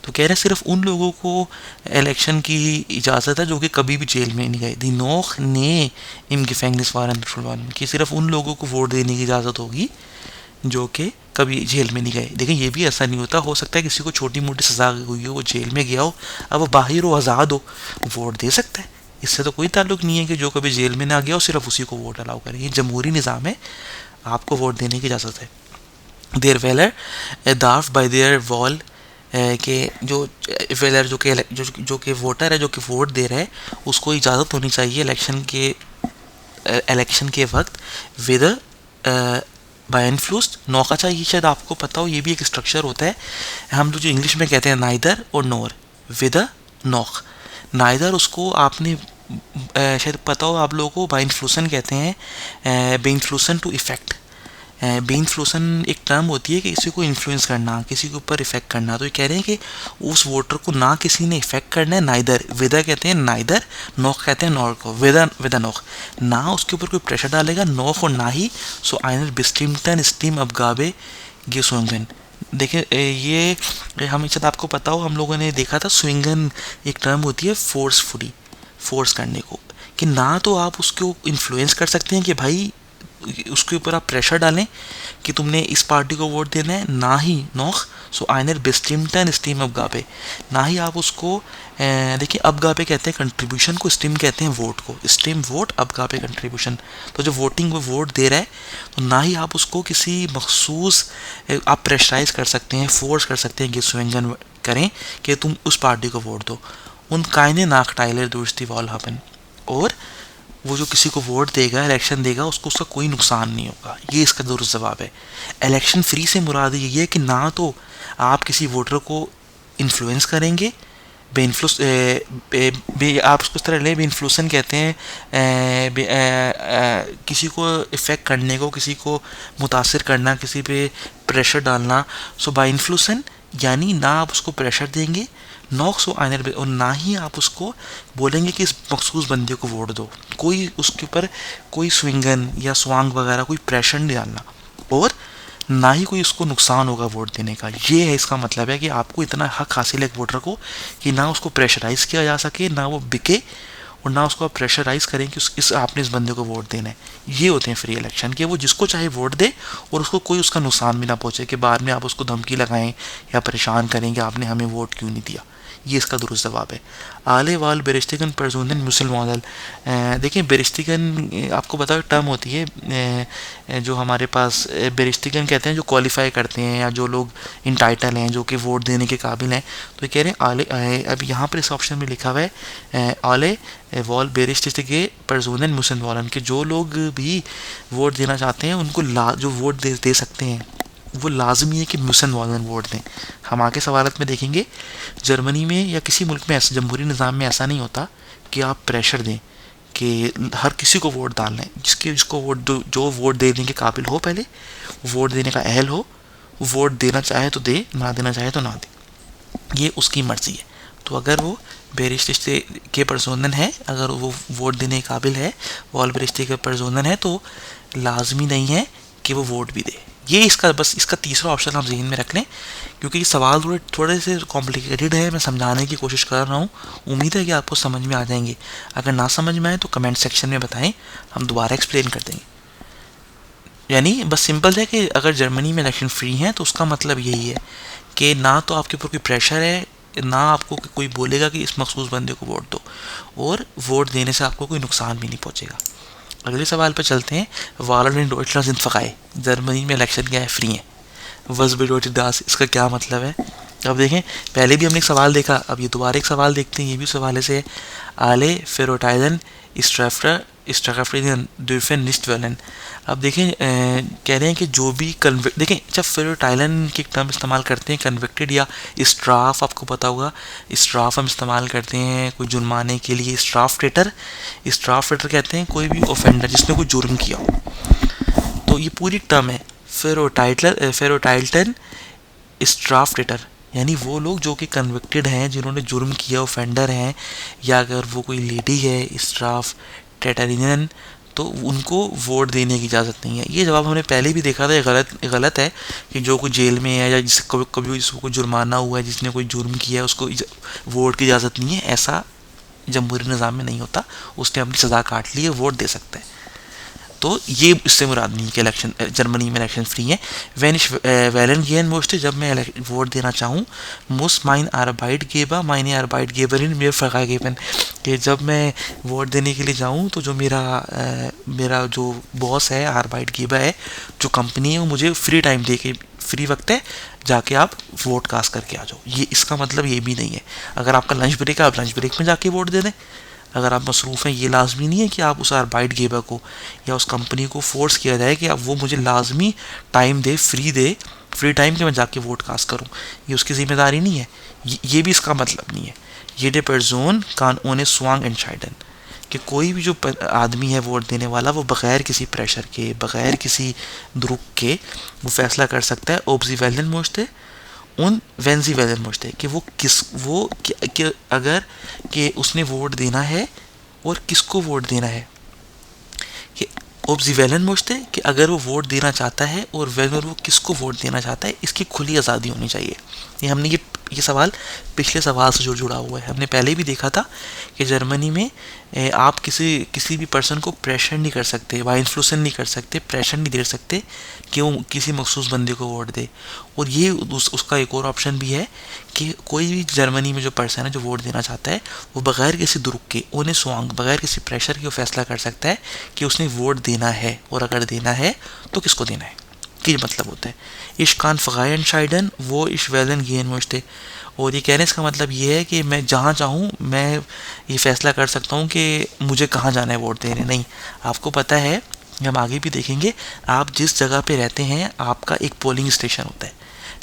तो कह रहे सिर्फ उन लोगों को इलेक्शन की इजाज़त है जो कि कभी भी जेल में नहीं गए। दी नोख ने इम gefängnis waren, कि सिर्फ उन लोगों को वोट देने की इजाज़त होगी जो कि कभी जेल में नहीं गए। देखिए ये भी ऐसा नहीं होता, हो सकता है किसी को छोटी मोटी सज़ा हुई हो, वो जेल में गया हो, अब वो बाहर हो, आज़ाद हो, वोट दे सकता है। इससे तो कोई ताल्लुक़ नहीं है कि जो कभी जेल में ना गया हो सिर्फ उसी को वोट अलाउ करें। ये जमहूरी निज़ाम है, आपको वोट देने की इजाज़त है। देयर वेलर दाफ बाय देयर वॉल, के जो वेलर जो कि वोटर है, जो कि वोट दे रहा है, उसको इजाज़त होनी चाहिए इलेक्शन के वक्त विद बाय इन्फ्लुएंस्ड नौका चाहिए। शायद आपको पता हो, ये भी एक स्ट्रक्चर होता है, हम लोग जो इंग्लिश में कहते हैं नाइदर और नोर, विद नौक। नाइदर उसको आपने शायद पता हो आप लोगों को, बाय इन्फ्लुएंसन कहते हैं, बाय इन्फ्लुएंसन टू इफेक्ट। बी इन्फ्लुएंसन एक टर्म होती है कि किसी को इन्फ्लुएंस करना, किसी के ऊपर इफेक्ट करना। तो ये कह रहे हैं कि उस वोटर को ना किसी ने इफेक्ट करना है, नाइदर विदा कहते हैं नाइदर, नोक कहते हैं नॉर को, विदा नोक, ना उसके ऊपर कोई प्रेशर डालेगा, नोक और ना ही सो आइनर बिस्टिमटन स्टीम अबगाबे गे सोंगन। देखिए ये हम शायद आपको पता हो, हम लोगों ने देखा था स्विंगन एक टर्म होती है फोर्सफुली, फोर्स करने को, कि ना तो आप उसको इन्फ्लुएंस कर सकते हैं कि भाई उसके ऊपर आप प्रेशर डालें कि तुमने इस पार्टी को वोट देना है, ना ही नोख सो आइनर बिस्टिमटन स्टीम अबगाबे, ना ही आप उसको देखिए अबगाबे कहते हैं कंट्रीब्यूशन को, स्टीम कहते हैं वोट को, स्टीम वोट, अबगाबे कंट्रीब्यूशन। तो जो वोटिंग वो वोट दे रहा है, तो ना ही आप उसको किसी मखसूस आप प्रेशराइज कर सकते हैं, फोर्स कर सकते हैं कि स्विंगन करें कि तुम उस पार्टी को वोट दो। उन कायने नाक टाइलर दोस्ती वॉल हैपन, और वो जो किसी को वोट देगा, इलेक्शन देगा, उसको उसका कोई नुकसान नहीं होगा। ये इसका दुरुस्त जवाब है। इलेक्शन फ्री से मुराद ये है कि ना तो आप किसी वोटर को इन्फ्लुएंस करेंगे बेइन्फ्लुस आप उसको इस तरह लें, बेइन्फ्लुसन कहते हैं किसी को इफ़ेक्ट करने को, किसी को मुतासिर करना, किसी पे प्रेशर डालना। सो बाय इन्फ्लुसन यानी ना आप उसको प्रेशर देंगे, नॉक्सो आइनर, और ना ही आप उसको बोलेंगे कि इस मखसूस बंदे को वोट दो। कोई उसके ऊपर कोई स्विंगन या स्वांग वगैरह कोई प्रेशर नहीं डालना, और ना ही कोई उसको नुकसान होगा वोट देने का। ये है इसका मतलब है कि आपको इतना हक हासिल है एक वोटर को कि ना उसको प्रेशराइज किया जा सके, ना वो बिके, और ना उसको आप प्रेशराइज करें कि इस आपने इस बंदे को वोट देना है। ये होते हैं फ्री इलेक्शन, कि वो जिसको चाहे वोट दे और उसको कोई उसका नुकसान भी ना पहुंचे कि बाद में आप उसको धमकी लगाएं या परेशान करें कि आपने हमें वोट क्यों नहीं दिया। ये इसका दुरुस्त जवाब है। आले वाल बेरिस्टिगन परजून मुसल मॉडल। देखिए बेरिस्टिगन आपको पता है टर्म होती है, जो हमारे पास बेरिस्टिगन कहते हैं जो क्वालिफाई करते हैं या जो लोग इंटाइटल हैं, जो कि वोट देने के काबिल हैं। तो ये कह रहे हैं आले, अब यहाँ पर इस ऑप्शन में लिखा हुआ है आले वॉल बेरिस्टिगे परजून मुसल मॉडल, के जो लोग भी वोट देना चाहते हैं उनको जो वोट दे सकते हैं वो लाजमी है कि मुसन वालन वोट दें। हम आगे सवालत में देखेंगे जर्मनी में या किसी मुल्क में ऐसा जमहूरी निज़ाम में ऐसा नहीं होता कि आप प्रेशर दें कि हर किसी को वोट डालना है। जिसको वोट जो वोट देने के काबिल हो, पहले वोट देने का अहल हो, वोट देना चाहे तो दे, ना देना चाहे तो ना दे, ये उसकी मर्ज़ी है। तो अगर वो बेरिस्टे के परसोनन है, अगर वो वोट देने के काबिल है, वॉल बेरिस्टे के परसोनन है, तो लाजमी नहीं है कि वो वोट भी दे। ये इसका तीसरा ऑप्शन आप जहन में रख लें, क्योंकि ये सवाल थोड़े से कॉम्प्लिकेटेड है। मैं समझाने की कोशिश कर रहा हूँ, उम्मीद है कि आपको समझ में आ जाएंगे। अगर ना समझ में आए तो कमेंट सेक्शन में बताएं, हम दोबारा एक्सप्लेन कर देंगे। यानी बस सिंपल है कि अगर जर्मनी में इलेक्शन फ्री हैं तो उसका मतलब यही है कि ना तो आपके ऊपर कोई प्रेशर है, ना आपको कोई बोलेगा कि इस मखसूस बंदे को वोट दो, और वोट देने से आपको कोई नुकसान भी नहीं पहुँचेगा। अगले सवाल पर चलते हैं। वालन इन डॉइटलैंड सिंध फ़काए, जर्मनी में इलेक्शन क्या है, फ्री है। वज बेडोटेड दास, इसका क्या मतलब है? अब देखें, पहले भी हमने एक सवाल देखा, अब ये दोबारा एक सवाल देखते हैं। ये भी सवाल से है आले फेरोटाइलन स्ट्रैफ्टर डिफेन निस्ट वेलन। अब देखें कह रहे हैं कि जो भी देखें जब फेरोटाइलन की टर्म इस्तेमाल करते हैं कन्विक्टेड या स्ट्राफ, आपको पता होगा स्ट्राफ हम इस्तेमाल करते हैं कोई जुर्माने के लिए। स्ट्राफ रेटर कहते हैं कोई भी ऑफेंडर जिसने कोई जुर्म किया हो। तो ये पूरी टर्म है फेरोटाइल्टन स्ट्राफ रेटर, यानी वो लोग जो कि कन्विक्टेड हैं, जिन्होंने जुर्म किया, ऑफेंडर हैं, या अगर वो कोई लेडी है स्ट्राफ टेटरियन, तो उनको वोट देने की इजाज़त नहीं है। ये जवाब हमने पहले भी देखा था। ये गलत है कि जो कोई जेल में है या जिससे कभी जिसको कोई जुर्माना हुआ है, जिसने कोई जुर्म किया है, उसको वोट की इजाज़त नहीं है। ऐसा जमहूरी निज़ाम में नहीं होता। उसने अपनी सज़ा काट ली है, वोट दे सकता है। तो ये इससे मुराद नहीं कि इलेक्शन जर्मनी में इलेक्शन फ्री है। वैन इश वैलन गेन मोस्ट, जब मैं वोट देना चाहूँ, मुस माइन आरबाइट गेबा माइने आरबाइट गेबर इन मेरे फ़का गेबन, कि जब मैं वोट देने के लिए जाऊँ तो जो मेरा जो बॉस है, आरबाइट गेबा है, जो कंपनी है, वो मुझे फ्री टाइम दे के, फ्री वक्त है, जाके आप वोट कास्ट करके आ जाओ। ये इसका मतलब ये भी नहीं है अगर आपका लंच ब्रेक है आप लंच ब्रेक में जाके वोट दे दें। अगर आप मसरूफ़ हैं, ये लाजमी नहीं है कि आप उस आरबाइट गेबर को या उस कंपनी को फोर्स किया जाए कि अब वो मुझे लाजमी टाइम दे, फ्री टाइम के मैं जाके वोट कास्ट करूँ। ये उसकी ज़िम्मेदारी नहीं है। ये भी इसका मतलब नहीं है। ये डे परजोन कान ओने स्वांग एंड कि कोई भी जो आदमी है वोट देने वाला, वो बग़ैर किसी प्रेशर के, बग़ैर किसी दुरुक के वो फैसला कर सकता है। ओब्जी वेलन मोश्ते उन वेंजी वेलन मोश्ते, कि कि अगर कि उसने वोट देना है और किसको वोट देना है। कि ओब्जी वेलन मोश्ते, कि अगर वो वोट देना चाहता है और वो किसको वोट देना चाहता है, इसकी खुली आज़ादी होनी चाहिए। ये हमने ये सवाल पिछले सवाल से जुड़ा हुआ है। हमने पहले भी देखा था कि जर्मनी में आप किसी भी पर्सन को प्रेशर नहीं कर सकते, बाय इन्फ्लुएंस नहीं कर सकते, प्रेशर नहीं दे सकते कि वो किसी मखसूस बंदे को वोट दे। और ये उसका एक और ऑप्शन भी है कि कोई भी जर्मनी में जो पर्सन है जो वोट देना चाहता है, वो बग़ैर किसी दुरुक के, ओने स्वांग, बग़ैर किसी प्रेशर के वो फैसला कर सकता है कि उसने वोट देना है, और अगर देना है तो किसको देना है। ये मतलब होता है इश कान फ़गायन शाइडन वो इश वेलन गेन मोश्ते। और ये कहने इसका मतलब ये है कि मैं जहाँ चाहूँ मैं ये फ़ैसला कर सकता हूँ कि मुझे कहाँ जाना है वोट देने। नहीं, आपको पता है, हम आगे भी देखेंगे, आप जिस जगह पे रहते हैं आपका एक पोलिंग स्टेशन होता है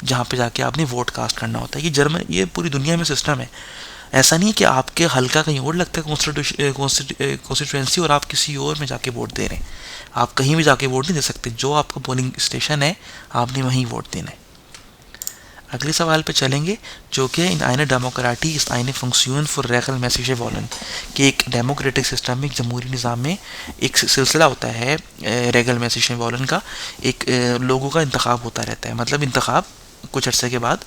जहाँ पे जाके आपने वोट कास्ट करना होता है। ये पूरी दुनिया में सिस्टम है। ऐसा नहीं है कि आपके हल्का कहीं और लगता है कॉन्स्टिट्यूएंसी और आप किसी और में जाके वोट दे रहे हैं। आप कहीं भी जाके वोट नहीं दे सकते, जो आपका पोलिंग स्टेशन है आपने वहीं वोट देना है। अगले सवाल पे चलेंगे, जो कि इन eine Demokratie ist eine Funktion für regelmäßige Wahlen, कि एक डेमोक्रेटिक सिस्टम में, एक जमहूरी निज़ाम में एक सिलसिला होता है regelmäßige Wahlen का, एक लोगों का इंतखाब होता रहता है। मतलब इंतखाब कुछ अर्से के बाद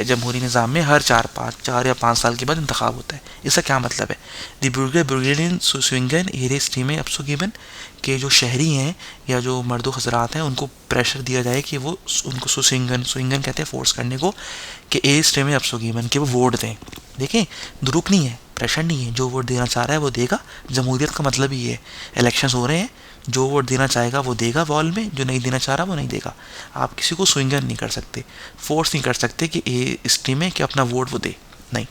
जमहूरी निज़ाम में हर 4 या 5 साल के बाद इंतखाब होता है। इसका क्या मतलब है? दी बुर्गेरियन सुस्विंगन एरे स्ट्रीम अपसुगिबन, के जो शहरी हैं या जो मर्दो हजरात हैं उनको प्रेशर दिया जाए कि वो उनको सुइंगन कहते हैं फोर्स करने को, कि ए स्ट्रीम अपसुगिबन कि वो वोट दें। देखें, दुरुक नहीं है, प्रेशर नहीं है, जो वोट देना चाह रहा है वो देगा। जमहूरियत का मतलब ही है, इलेक्शंस हो रहे हैं, जो वोट देना चाहेगा वो देगा वॉल में, जो नहीं देना चाह रहा वो नहीं देगा। आप किसी को स्विंगर नहीं कर सकते, फोर्स नहीं कर सकते कि ए स्ट्रीम में कि अपना वोट वो दे, नहीं।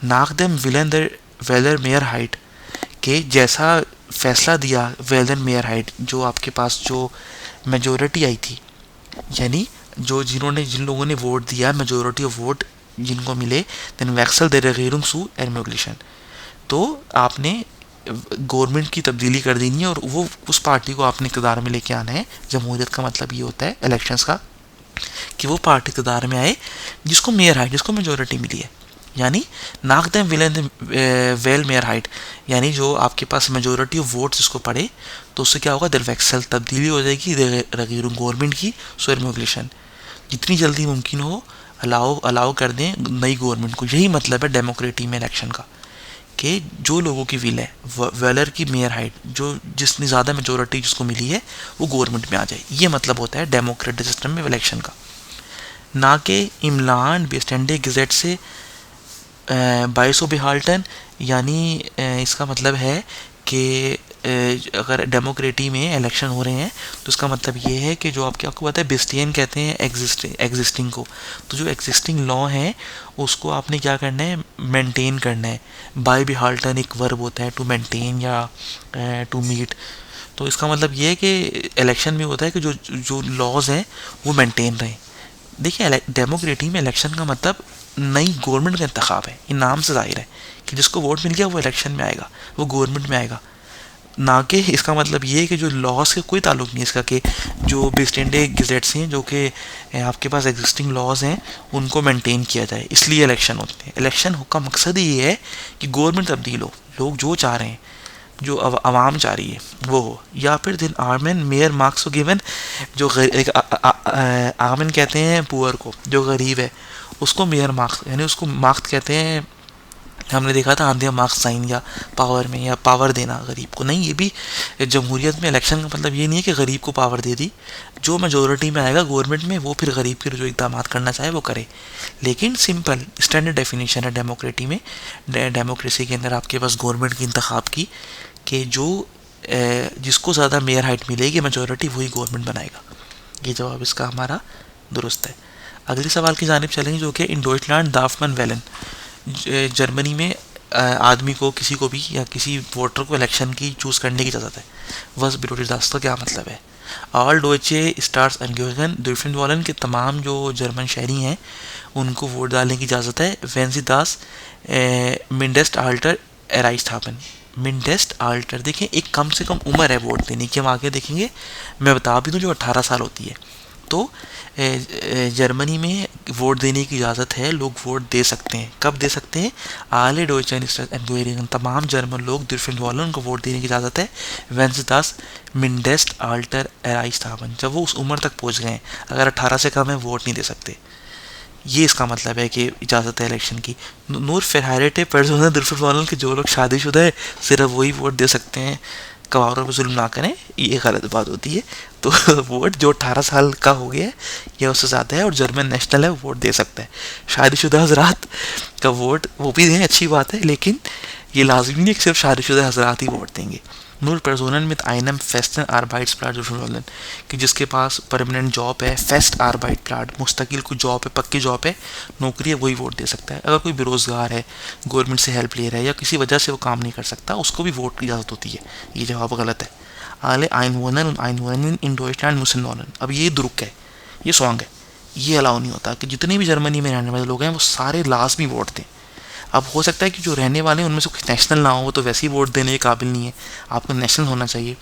नाक देम विलन दर वेलर मेयर हाइट, के जैसा फैसला दिया वेलर मेयर हाइट, जो आपके पास जो मेजोरिटी आई थी, यानी जिन लोगों ने वोट दिया, मेजोरिटी ऑफ वोट जिनको मिले, देन वैक्सल दे रेगेरुंग सू एरमोगलिशन, तो आपने गवर्नमेंट की तब्दीली कर देनी है और वो उस पार्टी को आपने इक़्तिदार में लेके आना है। जमहूरियत का मतलब ये होता है इलेक्शंस का, कि वो पार्टी इक़्तिदार में आए जिसको मेयर हाइट, जिसको मेजोरिटी मिली है। यानी नाक them villain well mayor height, यानी जो आपके पास मेजोरिटी ऑफ वोट जिसको पड़े, तो उससे क्या होगा, दरवैक्सल तब्दीली हो जाएगी रगीर गवर्नमेंट की सोरमोगलेशन, जितनी जल्दी मुमकिन हो अलाउ कर दें नई गवर्नमेंट को। यही मतलब है डेमोक्रेटी में इलेक्शन का, कि जो लोगों की विल है, वेलर की मेयर हाइट, जो जितनी ज़्यादा मेजोरिटी जिसको मिली है वो गवर्नमेंट में आ जाए। ये मतलब होता है डेमोक्रेटिक सिस्टम में इलेक्शन का, ना कि इमलान बेस्टेंडे गज़ेट से बाईसो बेहाल्टन। यानी इसका मतलब है कि अगर डेमोक्रेटी में इलेक्शन हो रहे हैं तो इसका मतलब ये है कि जो आपको पता है बेस्टियन कहते हैं एग्जिस्टिंग को, तो जो एग्जिस्टिंग लॉ है उसको आपने क्या करना है, मेंटेन करना है। बाय बेहाल्टन एक वर्ब होता है, टू मेंटेन या टू मीट, तो इसका मतलब ये है कि इलेक्शन में होता है कि जो लॉज हैं वो मेंटेन रहें। देखिए, डेमोक्रेटी में इलेक्शन का मतलब नई गवर्नमेंट का इंतखाब है। ये नाम से जाहिर है कि जिसको वोट मिल गया वो इलेक्शन में आएगा, वो गवर्नमेंट में आएगा, ना कि इसका मतलब ये है कि जो लॉज के कोई ताल्लुक नहीं है इसका, कि जो बेस्टेंडे गजेट्स हैं, जो कि आपके पास एग्जिस्टिंग लॉज हैं, उनको मेंटेन किया जाए, इसलिए इलेक्शन होते हैं। इलेक्शन का मकसद ही ये है कि गवर्नमेंट तब्दील हो, लोग जो चाह रहे हैं, जो आवाम चाह रही है वो हो। या फिर दिन आर्मन मेयर मार्क्स गिवन, जो आर्मन कहते हैं पुअर को, जो गरीब है उसको मेयर मार्क्स, यानी उसको मार्क्स कहते हैं। हमने देखा था आंधिया मार्क्स साइन या पावर में, या पावर देना गरीब को, नहीं। ये भी जमहूरियत में इलेक्शन का मतलब ये नहीं है कि गरीब को पावर दे दी, जो मेजोरिटी में आएगा गवर्नमेंट में वो फिर गरीब के जो इकदाम करना चाहे वो करे। लेकिन सिंपल स्टैंडर्ड डेफिनेशन है डेमोक्रेटी में, डेमोक्रेसी के अंदर आपके पास गवर्नमेंट की इंतखाब की, कि जो जिसको ज़्यादा मेयर हाइट मिलेगी मेजोरिटी वही गवर्नमेंट बनाएगा। ये जवाब इसका हमारा दुरुस्त है। अगले सवाल की जानिब चलेंगे, जो कि इन डॉइटलैंड दाफमन वेलन, जर्मनी में आदमी को, किसी को भी या किसी वोटर को इलेक्शन की चूज़ करने की इजाज़त है। वस बिरोटी दास का क्या मतलब है? ऑल डोइचे स्टार्स एंगेजन डिफरेंट वालन के तमाम जो जर्मन शहरी हैं उनको वोट डालने की इजाज़त है। वेंसी दास मिंडेस्ट आल्टर एराइस थापन, मिंडेस्ट आल्टर, देखें एक कम से कम उम्र है वोट देने की, हम आगे देखेंगे। मैं बता भी दूँ, जो 18 साल होती है। तो जर्मनी में वोट देने की इजाज़त है, लोग वोट दे सकते हैं। कब दे सकते हैं? आले डोइचन एंड तमाम जर्मन लोग डिफरेंट वालों उनको वोट देने की इजाज़त है। वेंसदास मिंडेस्ट आल्टर एराइस थावन, जब वो उस उम्र तक पहुंच गए हैं, अगर 18 से कम है वोट नहीं दे सकते। ये इसका मतलब है कि इजाज़त है इलेक्शन की। नूर फेराइटे पर्सनल डिफरेंट वालों के जो लोग शादीशुदा है सिर्फ वही वोट दे सकते हैं, कवारों पर जुल्म ना करें, ये गलत बात होती है। तो वोट जो 18 साल का हो गया है या उससे ज़्यादा है और जर्मन नेशनल है, वोट दे सकता है। शादीशुदा हजरात का वोट वो भी दें, अच्छी बात है, लेकिन ये लाजमी नहीं कि सिर्फ शादीशुदा हजरात ही वोट देंगे। नूर पर्सोनन में आइनम फेस्टन आर्बाइट्स प्लाट रोलन, कि जिसके पास परमानेंट जॉब है, फेस्ट आर्बाइट प्लाट, मुस्तकिल कोई जॉब है, पक्की जॉब है, नौकरी है, वही वोट दे सकता है। अगर कोई बेरोज़गार है, गवर्नमेंट से हेल्प ले रहा है या किसी वजह से वो काम नहीं कर सकता, उसको भी वोट की इजाज़त होती है। ये जवाब गलत है। आले आइन इन डॉइटलैंड मुसलमान, अब ये दुरुक है, ये सॉन्ग है, ये अलाउ नहीं होता कि जितने भी जर्मनी में रहने वाले लोग हैं वो सारे लाजमी वोट दें। अब हो सकता है कि जो रहने वाले हैं उनमें से कुछ नेशनल ना हो, वो तो वैसे ही वोट देने के काबिल नहीं है, आपको नेशनल होना चाहिए।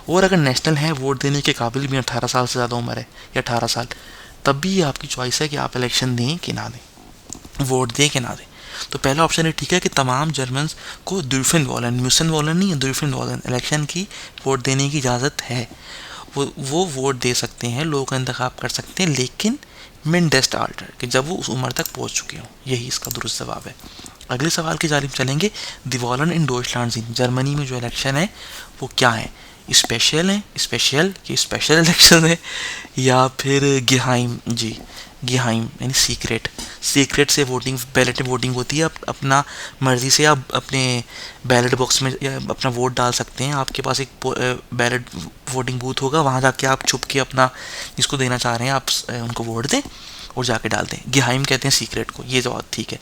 और अगर नेशनल है, वोट देने के काबिल भी 18 साल से ज़्यादा उम्र है या 18 साल, तब भी ये आपकी चॉइस है कि आप इलेक्शन दें कि ना दें, वोट दें कि ना दें। तो पहला ऑप्शन है ठीक है कि तमाम जर्मन्स को दुर्फिन वॉलन, म्यूसन वॉलन नहीं है, दुर्फिन वॉलन इलेक्शन की वोट देने की इजाज़त है। वो वोट दे सकते हैं, लोगों का इंतखाब कर सकते हैं, लेकिन मिनडेस्ट आल्टर कि जब वो उस उम्र तक पहुंच चुके हों। यही इसका दुरुस्त जवाब है। अगले सवाल की जानिब चलेंगे। दिवॉलन इन डॉइचलैंड इन जर्मनी में जो इलेक्शन है वो क्या है? स्पेशल है, स्पेशल कि स्पेशल इलेक्शन है, या फिर गेहाइम, जी गेहाइम यानी सीक्रेट। सीक्रेट से वोटिंग, बैलेट वोटिंग होती है, अपना मर्जी से आप अपने बैलेट बॉक्स में अपना वोट डाल सकते हैं। आपके पास एक बैलेट वोटिंग बूथ होगा, वहाँ जाके आप छुप के अपना जिसको देना चाह रहे हैं आप उनको वोट दें और जाके डाल दें। गेहाइम कहते हैं सीक्रेट को, ये जवाब ठीक है।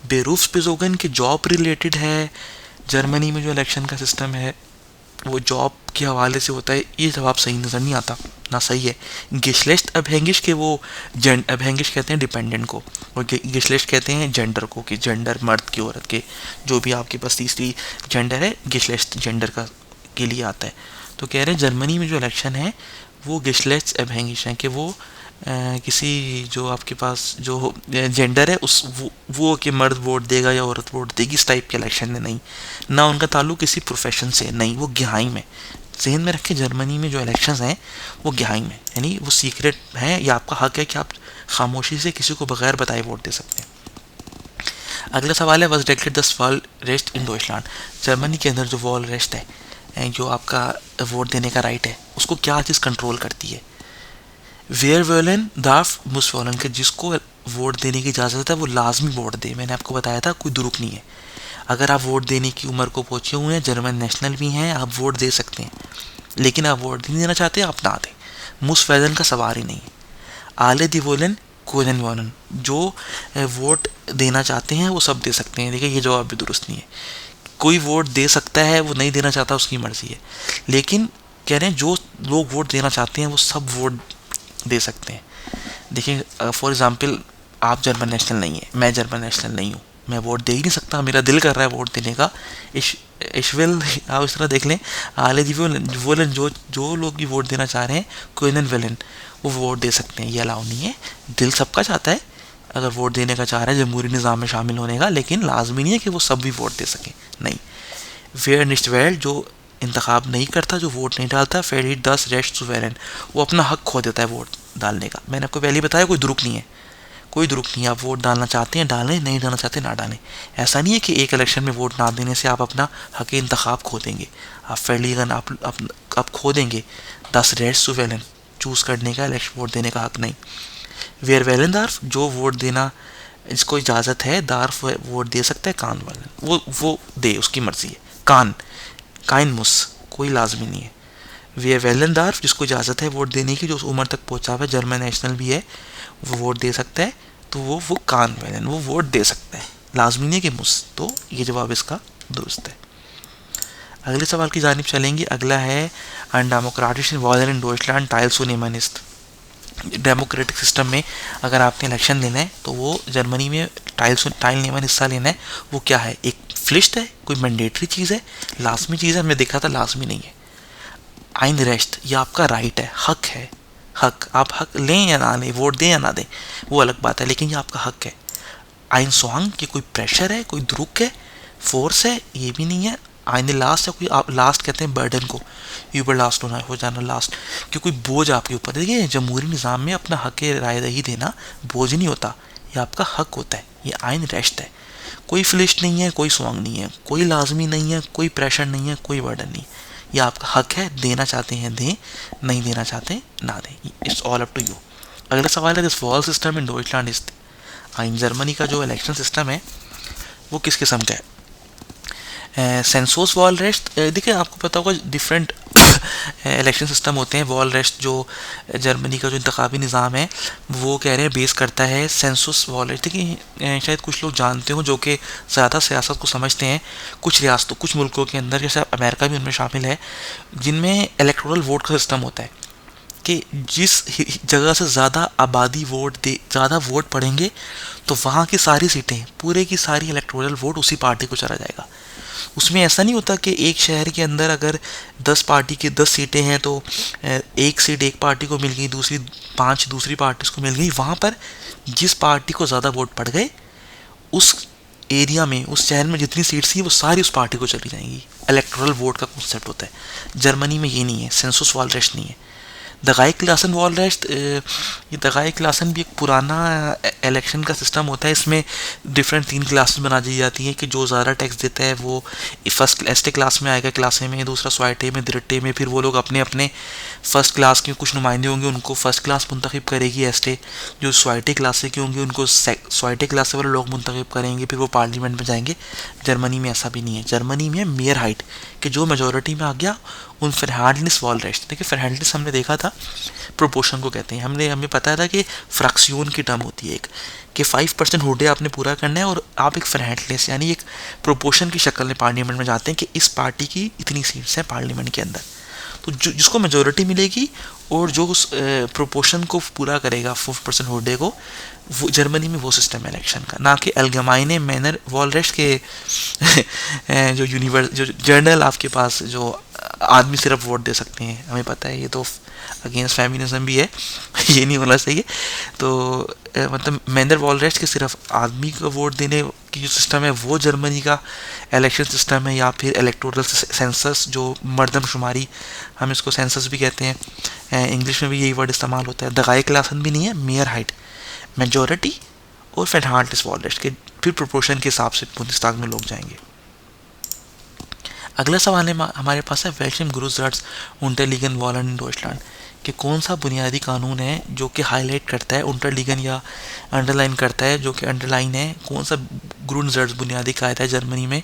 बेरूफ्सपिज़ोगन की जॉब रिलेटेड है जर्मनी में जो इलेक्शन का सिस्टम है वो जॉब के हवाले से होता है, ये जवाब सही नज़र नहीं आता, ना सही है। गिशलेस्ट अभेंगिश के वो अभेंगिश कहते हैं डिपेंडेंट को, और गिशलेस्ट कहते हैं जेंडर को, कि जेंडर मर्द की औरत के, जो भी आपके पास तीसरी जेंडर है गिशलेस्ट जेंडर का के लिए आता है। तो कह रहे हैं जर्मनी में जो इलेक्शन है वो गिशलेस्ट अभेंगिश है, कि वो किसी जो आपके पास जो जेंडर है उस वो कि मर्द वोट देगा या औरत वोट देगी, इस टाइप के इलेक्शन में नहीं, ना उनका ताल्लुक किसी प्रोफेशन से, नहीं, वो गेहाइम है। जहन में रखें जर्मनी में जो इलेक्शंस हैं वो गेहाइम है, यानी वो सीक्रेट है, या आपका हक है कि आप खामोशी से किसी को बगैर बताए वोट दे सकते हैं। अगला सवाल है, वॉज डेक्लेयर्ड द वॉल रेस्ट इन डॉइचलैंड। जर्मनी के अंदर जो वॉल रेस्ट है, जो आपका वोट देने का राइट है, उसको क्या चीज़ कंट्रोल करती है? वेयर वेलन दाफ मुसवलन के जिसको वोट देने की इजाज़त है वो लाजमी वोट दे। मैंने आपको बताया था कोई दुरुक नहीं है, अगर आप वोट देने की उम्र को पहुँचे हुए हैं, जर्मन नेशनल भी हैं, आप वोट दे सकते हैं, लेकिन आप वोट नहीं देना चाहते आप ना दें, मुसवैदन का सवाल ही नहीं है। आले दिवोलन कोलन वोलन, जो वोट देना चाहते हैं वो सब दे सकते हैं। देखिए ये जवाब भी दुरुस्त नहीं है, कोई वोट दे सकता है, वो नहीं देना चाहता उसकी मर्ज़ी है, लेकिन कह रहे हैं जो लोग वोट देना चाहते हैं वो सब वोट दे सकते हैं। देखिए फॉर एग्ज़ाम्पल आप जर्मन नेशनल नहीं है, मैं जर्मन नेशनल नहीं हूँ, मैं वोट दे ही नहीं सकता, मेरा दिल कर रहा है वोट देने का, इशविल आप इस तरह देख लें। आले वोलन जो लोग भी वोट देना चाह रहे हैं, कोइनन वेलन, वो वोट दे सकते हैं, ये अलाउ नहीं है। दिल सबका चाहता है अगर वोट देने का चाह रहा है जमहूरी निज़ाम में शामिल होने का, लेकिन लाजमी नहीं है कि वो सब भी वोट दे सकें, नहीं। वेयर निस्टवेल जो इंतखाब नहीं करता, जो वोट नहीं डालता, फेड हिट 10 रेस्ट सुवेरन, वो अपना हक खो देता है वोट डालने का। मैंने आपको पहले ही बताया कोई दुरुक नहीं है, कोई दुरुक नहीं है, आप वोट डालना चाहते हैं डालें, नहीं डालना चाहते ना डालें। ऐसा नहीं है कि एक इलेक्शन में वोट ना देने से आप अपना हक इंतखाब खो देंगे, आप फेडली गन आप खो देंगे 10 रेस्ट सुवेरन चूज़ करने का, इलेक्शन वोट देने का हक नहीं। वेयर वेलन दार्फ जो वोट देना जिसको इजाज़त है, दार्फ वोट दे सकता है, कान वाले वो दे, उसकी मर्ज़ी है। काइन मुस कोई लाजमी नहीं है। वे वेलनदार्फ जिसको इजाज़त है वोट देने की, जो उस उम्र तक पहुंचा हुआ है, जर्मन नेशनल भी है, वो वोट दे सकता है, तो वो कान वेलन वो वोट दे सकता है, लाजमी नहीं है कि मुस। तो ये जवाब इसका दुरुस्त है। अगले सवाल की जानिब चलेंगे। अगला है अनडेमोक्रेटिक वॉलर इन डॉइचलैंड टाइल्स नेमनिस्ट। डेमोक्रेटिक सिस्टम में अगर आपने इलेक्शन लेना है तो वो जर्मनी में टाइल नेमन हिस्सा लेना है, वो क्या है? एक फ्लिस्ट है, कोई मैंडेटरी चीज़ है, लाजमी चीज़ है? हमने देखा था लाजमी नहीं है। आइन रेस्ट ये आपका राइट है, हक है, हक, आप हक लें या ना लें, वोट दें या ना दें वो अलग बात है, लेकिन ये आपका हक है। आइन स्वांग कि कोई प्रेशर है, कोई द्रुक है, फोर्स है, ये भी नहीं है। आइन लास्ट है, कोई आप लास्ट कहते हैं बर्डन को, ऊपर लास्ट हो जाना लास्ट, कि कोई बोझ आपके ऊपर। देखिए जमहूरी निज़ाम में अपना हक रायदही देना बोझ नहीं होता, ये आपका हक होता है। ये आइन रेस्ट है, कोई फ्लिस्ट नहीं है, कोई स्वांग नहीं है, कोई लाजमी नहीं है, कोई प्रेशर नहीं है, कोई बर्डन नहीं। ये आपका हक है, देना चाहते हैं दें, नहीं देना चाहते ना दें, it's all up to you. अगला सवाल है, दिस वॉल सिस्टम इन डॉइचलैंड इज आइन जर्मनी का जो इलेक्शन सिस्टम है वो किस किस्म का है? सेंसोस वॉल रेस्ट, देखिए आपको पता होगा डिफरेंट इलेक्शन सिस्टम होते हैं। वॉल रेस्ट जो जर्मनी का जो इंतखाबी निज़ाम है वो कह रहे हैं बेस करता है सेंसस वॉल रेस्ट। देखिए शायद कुछ लोग जानते हो जो कि ज़्यादा सियासत को समझते हैं, कुछ रियासतों कुछ मुल्कों के अंदर, जैसे अमेरिका भी उनमें शामिल है, जिनमें इलेक्टोरल वोट का सिस्टम होता है कि जिस जगह से ज़्यादा आबादी वोट दे, ज़्यादा वोट पड़ेंगे, तो वहाँ की सारी सीटें, पूरे की सारी इलेक्टोरल वोट उसी पार्टी को चला जाएगा। उसमें ऐसा नहीं होता कि एक शहर के अंदर अगर 10 पार्टी की 10 सीटें हैं तो एक सीट एक पार्टी को मिल गई, दूसरी 5 दूसरी पार्टी को मिल गई। वहाँ पर जिस पार्टी को ज़्यादा वोट पड़ गए, उस एरिया में, उस शहर में जितनी सीट्स थी वो सारी उस पार्टी को चली जाएंगी। इलेक्टोरल वोट का कॉन्सेप्ट होता है। जर्मनी में ये नहीं है, सेंसस वालरेcht नहीं है। दगाई क्लासन वालरेcht, ये दगाई क्लासन भी एक पुराना इलेक्शन का सिस्टम होता है। इसमें डिफरेंट 3 क्लासेस बना दी जाती हैं कि जो ज़्यादा टैक्स देता है वो फर्स्ट एस्टे क्लास में आएगा, क्लासे में, दूसरा स्वाइटे में, द्रिटे में। फिर वो लोग अपने अपने फर्स्ट क्लास के कुछ नुमाइंदे होंगे, उनको फर्स्ट क्लास मुंतखब करेगी एस्टे। जो स्वाइटे क्लासे के होंगे उनको स्वाइटे क्लासे वाले लोग मुंतखब करेंगे, फिर वो पार्लियामेंट में जाएंगे। जर्मनी में ऐसा भी नहीं है। जर्मनी में मेयर हाइट कि जो मेजोरिटी में आ गया उन फरहांडलिस वालरेcht। देखिए फरहांडलिस हमने देखा था, प्रोपोर्शन को कहते हैं। हमें पता था कि फ्रैक्शन की टर्म होती है एक, कि 5% हुडे आपने पूरा करना है और आप एक फरहांडलिस यानी एक प्रोपोर्शन की शक्ल में पार्लियामेंट में जाते हैं कि इस पार्टी की इतनी सीट्स हैं पार्लियामेंट के अंदर। तो जिसको मेजोरिटी मिलेगी और जो उस प्रोपोर्शन को पूरा करेगा 5% हुडे को, वो जर्मनी में वो सिस्टम है इलेक्शन का। ना कि अलगमाइने मैनर वालरेcht के जो जर्नल आपके पास जो आदमी सिर्फ वोट दे सकते हैं। हमें पता है ये तो अगेंस्ट फेमिनिज्म भी है, ये नहीं होना चाहिए। तो मतलब मैनर वालरेcht के सिर्फ आदमी को वोट देने की जो सिस्टम है वो जर्मनी का इलेक्शन सिस्टम है। या फिर इलेक्टोरल सेंसस, जो मर्दमशुमारी, हम इसको सेंसस भी कहते हैं, इंग्लिश में भी यही वर्ड इस्तेमाल होता है। दगाई क्लासन भी नहीं है, मेयर हाइट, मेजोरिटी और फरहांडलिस वालरेcht के फिर प्रोपोर्शन के हिसाब से बुंदेस्ताग में लोग जाएंगे। अगला सवाल है हमारे पास है वेल्शिम ग्रुजराट्स उंटरलीगन वॉलन इन डॉइचलैंड, कि कौन सा बुनियादी कानून है जो कि हाईलाइट करता है, उंटरलीगन या अंडरलाइन करता है, जो कि अंडरलाइन है, कौन सा ग्रुजराट्स बुनियादी कायदा है जर्मनी में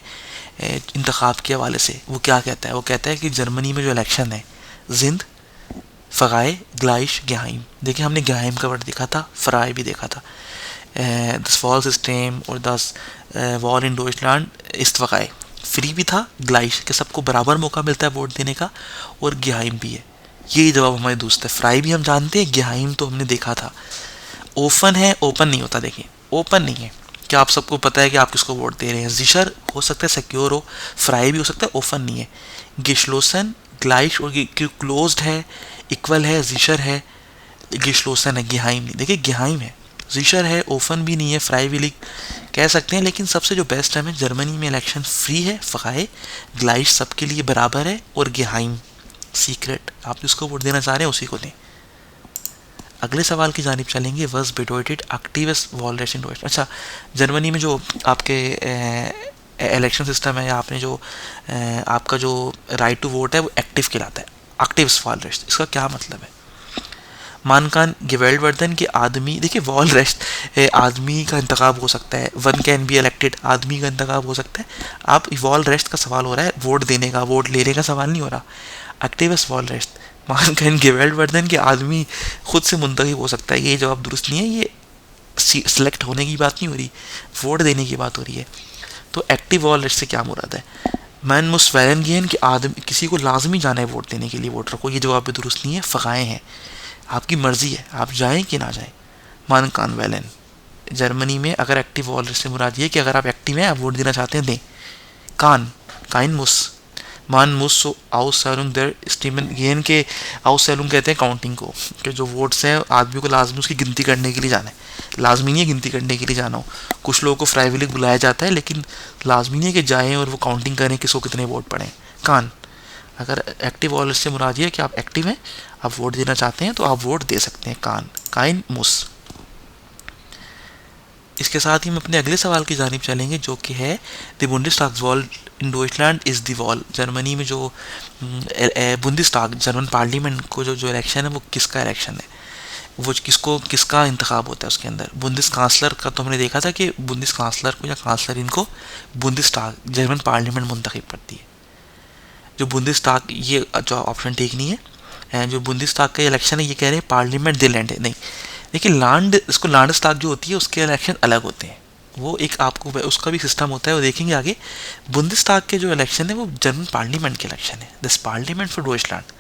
इंतखाब के हवाले से। वो क्या कहता है? वो कहता है कि जर्मनी में जो इलेक्शन है, जिंद, फ़गाए, ग्लाइश, गेहाइम। देखिए हमने गेहाइम का वर्ड देखा था, फ़राए भी देखा था। दस वॉल सिस्टम और दस वॉल इन डॉइचलैंड इस्तफ़गाए फ्री भी था, ग्लाइश के सबको बराबर मौका मिलता है वोट देने का, और गेहाइम भी है। यही जवाब हमारे दोस्त है। फ्राई भी हम जानते हैं, गेहाइम तो हमने देखा था। ओपन है, ओपन नहीं होता। देखिए ओपन नहीं है, क्या आप सबको पता है कि आप किसको वोट दे रहे हैं। जिशर हो सकता है सिक्योर हो, फ्राई भी हो सकता है, ओपन नहीं है। गिशलोसन, ग्लाइश और क्लोज्ड है, इक्वल है, जिशर है, गिशलोसन है, गेहाइम नहीं। देखिए गेहाइम है, जिशर है, ओपन भी नहीं है, फ्राई भी कह सकते हैं। लेकिन सबसे जो बेस्ट है, जर्मनी में इलेक्शन फ्री है, फ़गाए, ग्लाइश सबके लिए बराबर है, और गेहाइम सीक्रेट, आप जिसको वोट देना चाह रहे हैं उसी को दें। अगले सवाल की जानिब चलेंगे। Was बेडोइटेड activist वालरेcht in Deutschland. अच्छा, जर्मनी में जो आपके इलेक्शन सिस्टम है, या आपने जो आपका जो राइट टू वोट है वो एक्टिव कहलाता है, एक्टिविस्ट वालरेcht। इसका क्या मतलब है? मानकान गेवेल्ड वर्दन के आदमी, देखिए वालरेcht आदमी का इंतखाब हो सकता है, वन कैन बी इलेक्टेड, आदमी का इंतखाब हो सकता है। आप वालरेcht का सवाल हो रहा है, वोट देने का, वोट लेने का सवाल नहीं हो रहा। एक्टिविस्ट वालरेcht, मानकान गेवेल्ड वर्दन के आदमी खुद से मुंतखब हो सकता है। ये जवाब दुरुस्त नहीं है, ये सिलेक्ट होने की बात नहीं हो रही, वोट देने की बात हो रही है। तो एक्टिव वालरेcht से क्या मुराद है? मैन मुस वैरनगेन के आदमी, किसी को लाजमी जाना है वोट देने के लिए, वोटर को, ये जवाब भी दुरुस्त नहीं है। फ़गाए हैं, आपकी मर्जी है आप जाएं कि ना जाएं। मान कान वैलन, जर्मनी में अगर एक्टिव वालरेcht से मुराद ये कि अगर आप एक्टिव हैं, आप वोट देना चाहते हैं, दें। कान काइन मुस, मान मुस सो आउस सैलुंग दर स्टीमन गेन के, आउस सैलुंग कहते हैं काउंटिंग को, कि जो वोट्स हैं आदमी को लाजमी उसकी गिनती करने के लिए जाना है। लाजमी नहीं है गिनती करने के लिए जाना हो, कुछ लोगों को फ्राइविली बुलाया जाता है, लेकिन लाजमी नहीं है कि जाएँ और वो काउंटिंग करें किसको कितने वोट पड़े। कान, अगर एक्टिव वालरेcht से मुराद ये है कि आप एक्टिव हैं, आप वोट देना चाहते हैं, तो आप वोट दे सकते हैं। कान काइन मुस। इसके साथ ही हम अपने अगले सवाल की जानिब चलेंगे, जो कि है द बुंदेस्टाग वॉल इन डॉइचलैंड इज़ द वॉल। जर्मनी में जो बुंदेस्टाग, जर्मन पार्लियामेंट को जो इलेक्शन है वो किसका इलेक्शन है, वो किसका इंतखाब होता है उसके अंदर। बुंदेस कांसलर का तो हमने देखा था कि बुंदेस कांसलर को या कांसलर इनको बुंदेस्टाग, जर्मन पार्लियामेंट मुंतखब करती है। जो बुंदेस्टाग, ये जो ऑप्शन ठीक नहीं है, जो बुंदेस्टाग का इलेक्शन है ये कह रहे हैं पार्लियामेंट दे लैंड है, नहीं। देखिए लैंड, इसको लैंडस्टाग जो होती है उसके इलेक्शन अलग होते हैं, वो एक आपको उसका भी सिस्टम होता है, वो देखेंगे आगे। बुंदेस्टाग के जो इलेक्शन है वो जर्मन पार्लियामेंट के इलेक्शन है, this parliament for Deutschland.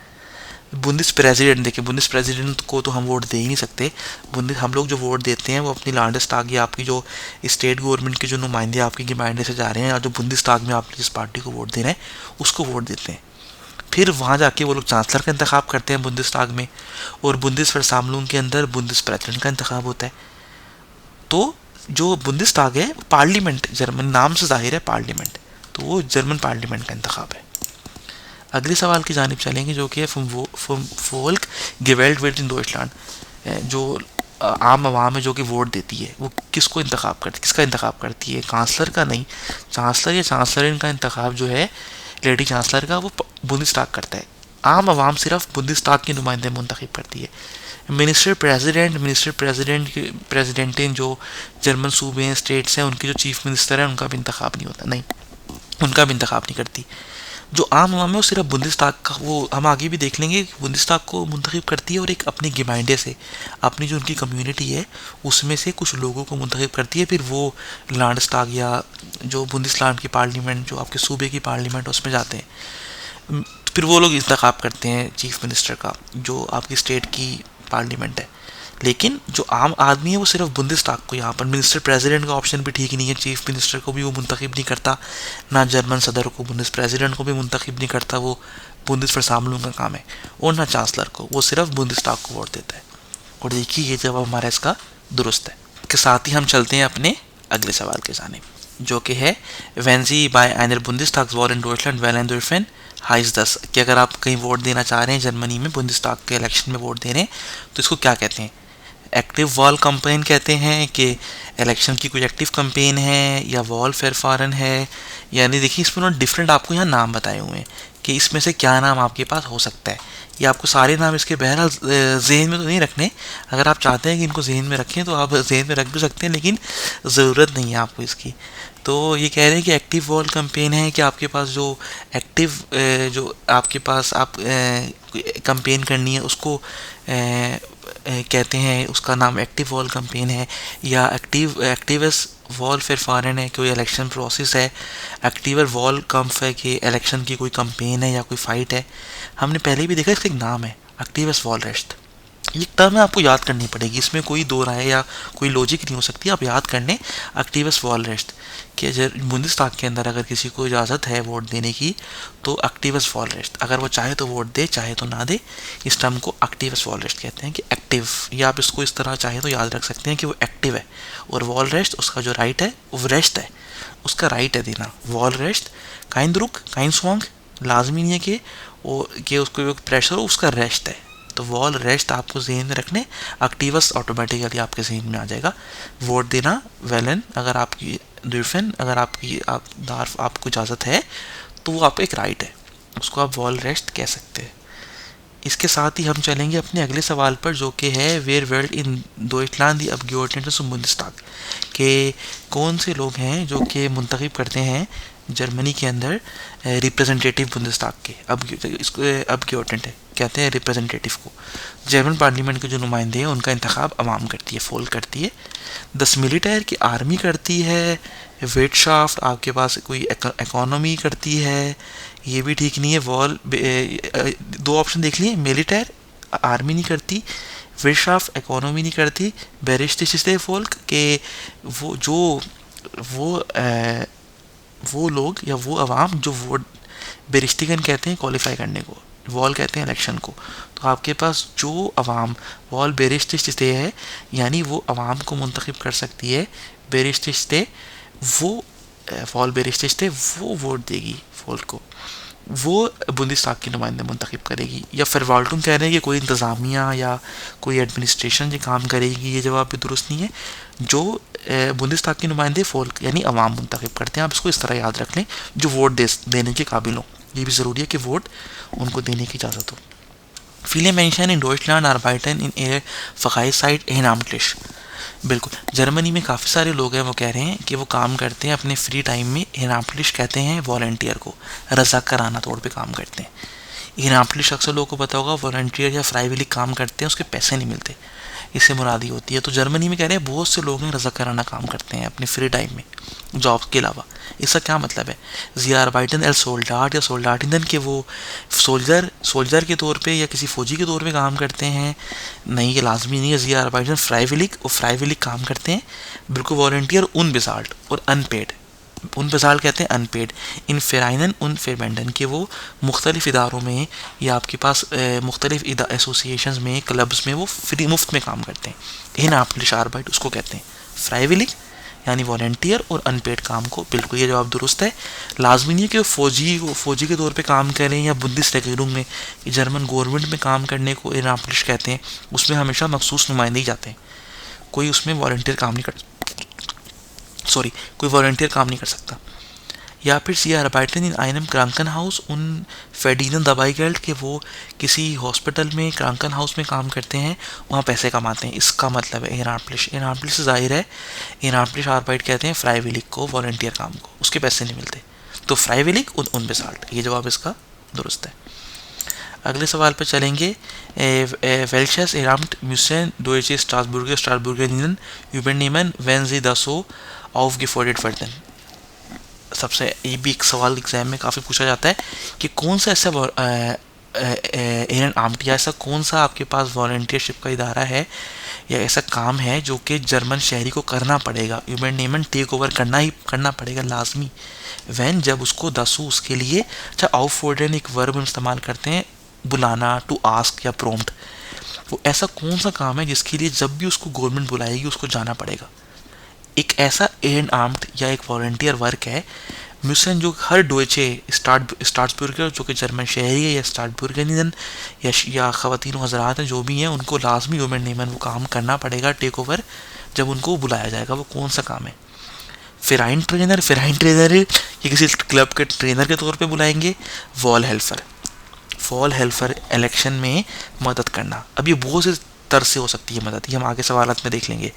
बुंदिस president, देखिए बुंदिस प्रेसिडेंट को तो हम वोट दे ही नहीं सकते। बुंदिस हम लोग जो वोट देते हैं वो अपनी लैंडस्टाग या आपकी जो स्टेट गवर्नमेंट के जो नुमाइंदे आपकी नुमाइंदे से जा रहे हैं, और जो बुंदिस्ताग में आप जिस पार्टी को वोट दे रहे हैं उसको वोट देते हैं। फिर वहाँ जाके वो लोग चांसलर का इंतखाब करते हैं बुंदिस्ताग में, और बुंदिसवर्सामलून के अंदर बुंदिस प्रेसिडेंट का इंतखाब होता है। तो जो बुंदिस्ताग है पार्लियामेंट, जर्मन नाम से जाहिर है पार्लियामेंट, तो वो जर्मन पार्लियामेंट का इंतखाब है। अगले सवाल की जानिब चलेंगे जो कि है फोल्क गेवेल्ट विल्ट इन डॉइचलैंड। जो आम आवाम है जो कि वोट देती है वो किसको इंतखाब करती, किसका इंतखाब करती है? कांसलर का नहीं, चांसलर या चांसलर का इंतखाब जो है लेडी चांसलर का वो बुंदिस्ताग करता है। आम आवाम सिर्फ बुंदिस्ताग के नुमाइंदे मुंतखब करती है। मिनिस्टर प्रेसिडेंटें जो जर्मन सूबे हैं, स्टेट्स हैं, उनके जो चीफ मिनिस्टर हैं उनका भी इंतखाब नहीं होता, नहीं, उनका भी इंतखाब नहीं करती। जो आम आवाम है वो सिर्फ बुंदिस्ताग का, वो हम आगे भी देख लेंगे, बुंदिस्ताग को मुंतखब करती है और एक अपनी गिमाइंडे से, अपनी जो उनकी कम्युनिटी है उसमें से कुछ लोगों को मुंतखब करती है। फिर वो लैंडस्टाग या जो बुंदिसलैंड की पार्लियामेंट, जो आपके सूबे की पार्लियामेंट, उसमें जाते हैं। फिर वो लोग इंतखाब करते हैं चीफ मिनिस्टर का, जो आपकी स्टेट की पार्लियामेंट है। लेकिन जो आम आदमी है वो सिर्फ बुंदिस्ताग को, यहाँ पर मिनिस्टर प्रेसिडेंट का ऑप्शन भी ठीक नहीं है, चीफ मिनिस्टर को भी वो मुंतखब नहीं करता, ना जर्मन सदर को, बुंदिस प्रेसिडेंट को भी मुंतखब नहीं करता, वो बुंदिसवर्सामलून का काम है, और ना चांसलर को, वो सिर्फ बुंदिस्ताग को वोट देता है। और देखिए ये जवाब हमारा इसका दुरुस्त है। के साथ ही हम चलते हैं अपने अगले सवाल के जानिब जो कि है वेंजी बाय एनर बुंदिस्ताग वॉर इन डॉइचलैंड वेल एंड दुर्फेन हाइज 10, कि अगर आप कहीं वोट देना चाह रहे हैं जर्मनी में, बुंदिस्ताग के इलेक्शन में वोट दे रहे हैं, तो इसको क्या कहते हैं? एक्टिव वॉल कंपेन कहते हैं कि इलेक्शन की कोई एक्टिव कंपेन है, या वॉल फेरफारन है, यानी देखिए इसमें उन्होंने डिफरेंट आपको यहाँ नाम बताए हुए हैं कि इसमें से क्या नाम आपके पास हो सकता है। ये आपको सारे नाम इसके बहरहाल जहन में तो नहीं रखने, अगर आप चाहते हैं कि इनको जहन में रखें तो आप जहन में रख भी सकते हैं, लेकिन ज़रूरत नहीं है आपको इसकी। तो ये कह रहे हैं कि एक्टिव वॉल कंपेन है कि आपके पास जो एक्टिव जो आपके पास आप कंपेन करनी है उसको कहते हैं, उसका नाम एक्टिव वॉल कंपेन है, या एक्टिवस वॉल फेरफारन है कोई इलेक्शन प्रोसेस है, एक्टिवर वॉल कम्फ है कि इलेक्शन की कोई कंपेन है या कोई फाइट है। हमने पहले भी देखा इसका एक नाम है एक्टिवस वॉल रेस्ट। ये टर्म आपको याद करनी पड़ेगी, इसमें कोई दो राय या कोई लॉजिक नहीं हो सकती, आप याद कर लें एक्टिवस वॉल रेस्ट कि बुंदिस्ताग के अंदर अगर किसी को इजाज़त है वोट देने की तो एक्टिवस वॉल रेस्ट, अगर वो चाहे तो वोट दे चाहे तो ना दे, इस टर्म को एक्टिवस वॉल रेस्ट कहते हैं कि एक्टिव, या आप इसको इस तरह चाहे तो याद रख सकते हैं कि वो एक्टिव है, और वॉल रेस्ट उसका जो राइट है वो रेस्ट है, उसका राइट है देना। Wall rest Kine Druk Kine स्वांग, लाजमी नहीं है कि उसको प्रेशर हो, उसका रेस्ट है। तो वॉल रेस्ट आपको जहन में रखने, एक्टिवस ऑटोमेटिकली आपके जहन में आ जाएगा। वोट देना वेलन, अगर आपकी दुर्फिन, अगर आपको इजाज़त है तो वो आपका एक राइट है, उसको आप वॉल रेस्ट कह सकते हैं। इसके साथ ही हम चलेंगे अपने अगले सवाल पर जो कि है वेयर वर्ल्ड इन डॉइचलैंड दी अबग्योर्टेंट बुंदिस्ताग, के कौन से लोग हैं जो कि मुंतखब करते हैं जर्मनी के अंदर रिप्रेजेंटेटिव बुंदिस्ताग के, अब इसको अबग्योर्टेंट है कहते हैं रिप्रेजेंटेटिव को। जर्मन पार्लियामेंट के जो नुमाइंदे हैं उनका इंतखाब अवाम करती है, फोल करती है। 10 मिलिटायर की आर्मी करती है। वेटशाफ्ट आपके पास कोई इकोनॉमी करती है, ये भी ठीक नहीं है। वॉल दो ऑप्शन देख लिए, मिलिटायर आर्मी नहीं करती, वेटशाफ्ट इकोनॉमी नहीं करती, बेरिस्टिस्टे फोल्क के वो लोग या वो अवाम जो वोट बेरिस्टिगन कहते हैं क्वालिफाई करने को, वॉल कहते हैं इलेक्शन को। तो आपके पास जो अवाम वॉल बेरिस्टिस्टे है, यानी वो अवाम को मुंतखब कर सकती है, बेरिस्टिस्टे वो वॉल बेरिस्टिस्टे वो वोट देगी फोल को, वो बुंदिस्ताग की नुमाइंदे मुंतखब करेगी। या फिर वाल्टुम कह रहे हैं कि कोई इंतज़ामिया या कोई एडमिनिस्ट्रेशन ये काम करेगी, ये जवाब भी दुरुस्त नहीं है। जो बुंदिस्ताग के नुमाइंदे फोल्क यानी अवाम मुंतखब करते हैं, आप इसको इस तरह याद रख लें, जो वोट देने के काबिल हो। ये भी ज़रूरी है कि वोट उनको देने की इजाज़त हो। viele Menschen in Deutschland arbeiten in ihrer Freizeit ehrenamtlich। बिल्कुल, जर्मनी में काफ़ी सारे लोग हैं वो कह रहे हैं कि वो काम करते हैं अपने फ्री टाइम में। ehrenamtlich कहते हैं वॉलंटियर को, रज़ाकाराना तौर पे काम करते हैं। ehrenamtlich अक्सर लोगों को पता होगा, वॉलंटियर या फ्राइविली काम करते हैं, उसके पैसे नहीं मिलते। इससे मुरादी होती है। तो जर्मनी में कह रहे हैं बहुत से लोग हैं रज़ाकाराना काम करते हैं अपने फ्री टाइम में जॉब के अलावा। इसका क्या मतलब है? ज़ी आर्बाइटन एल सोल्डाट या सोल्डाटिनन के वो सोल्जर के तौर पे या किसी फौजी के तौर पे काम करते हैं? नहीं, ये लाजमी नहीं है। ज़ी आर्बाइटन फ्राइविलिक और फ्राइविलिक काम करते हैं, बिल्कुल वॉलंटियर उन बेसाल्ट और अनपेड। उन बेसाल्ट कहते हैं अनपेड। इन फेराइनन उन फेरमेंडन के वो मुख्तलिफ इदारों में या आपके पास मुख्तलिफ एसोसिएशंस में, क्लब्स में वो फ्री मुफ्त में काम करते हैं। इन आपलिश आर्बाइट उसको कहते हैं। फ्राइविलिक यानी वॉलंटियर और अनपेड काम को, बिल्कुल ये जवाब दुरुस्त है। लाजमी नहीं है कि वो फौजी के तौर पे काम करें या बुंदेसरेगलुंग में जर्मन गवर्नमेंट में काम करने को इन आपलिश कहते हैं। उसमें हमेशा मखसूस नुमाइंदे ही जाते हैं, कोई उसमें वॉलंटियर काम नहीं कर सकता। या फिर सी आर्बाइटन इन आइनम क्रांकन हाउस उन फेडिनन दवाई गेल्ड के वो किसी हॉस्पिटल में क्रांकन हाउस में काम करते हैं, वहाँ पैसे कमाते हैं। इसका मतलब है एनाप्लिश से जाहिर है एनाप्लिश आर्बाइट कहते हैं फ्राइविलिक को, वॉलंटियर काम को, उसके पैसे नहीं मिलते। तो फ्राइविलिक उन बेसाल्ट, ये जवाब इसका दुरुस्त है। अगले सवाल पर चलेंगे। वेल्शस एराम्ट म्यूसेन डोइचे स्ट्रासबुर्गर यूबरनेमन वेन जी दासो aufgefordert werden। सबसे ये भी एक सवाल एग्जाम में काफ़ी पूछा जाता है कि कौन सा ऐसा एरन आर्म्ड या ऐसा कौन सा आपके पास वॉलंटियरशिप का इदारा है या ऐसा काम है जो कि जर्मन शहरी को करना पड़ेगा, यूबरनेमन टेक ओवर करना पड़ेगा लाजमी। वैन जब उसको दासू उसके लिए, अच्छा aufordern एक वर्ब हम इस्तेमाल करते हैं, बुलाना, टू आस्क या प्रॉम्प्ट। वो ऐसा कौन सा काम है जिसके लिए जब भी उसको गवर्नमेंट बुलाएगी उसको जाना पड़ेगा? एक ऐसा एरन आर्म्ड या एक वॉलंटियर वर्क है म्यूसन जो हर डोइचे स्ट्रासबुर्गर जो कि जर्मन शहरी है या स्ट्रासबुर्गनियन या ख़वातीन हज़रात हैं जो भी हैं, उनको लाजमी यूबरनेमन वो काम करना पड़ेगा टेक ओवर जब उनको बुलाया जाएगा। वो कौन सा काम है? फेराइन ट्रेनर ये किसी क्लब के ट्रेनर के तौर पे बुलाएंगे। वॉल हेल्फर इलेक्शन में मदद करना। अब ये बहुत से तरह से हो सकती है मदद, ये हम आगे सवालात में देख लेंगे।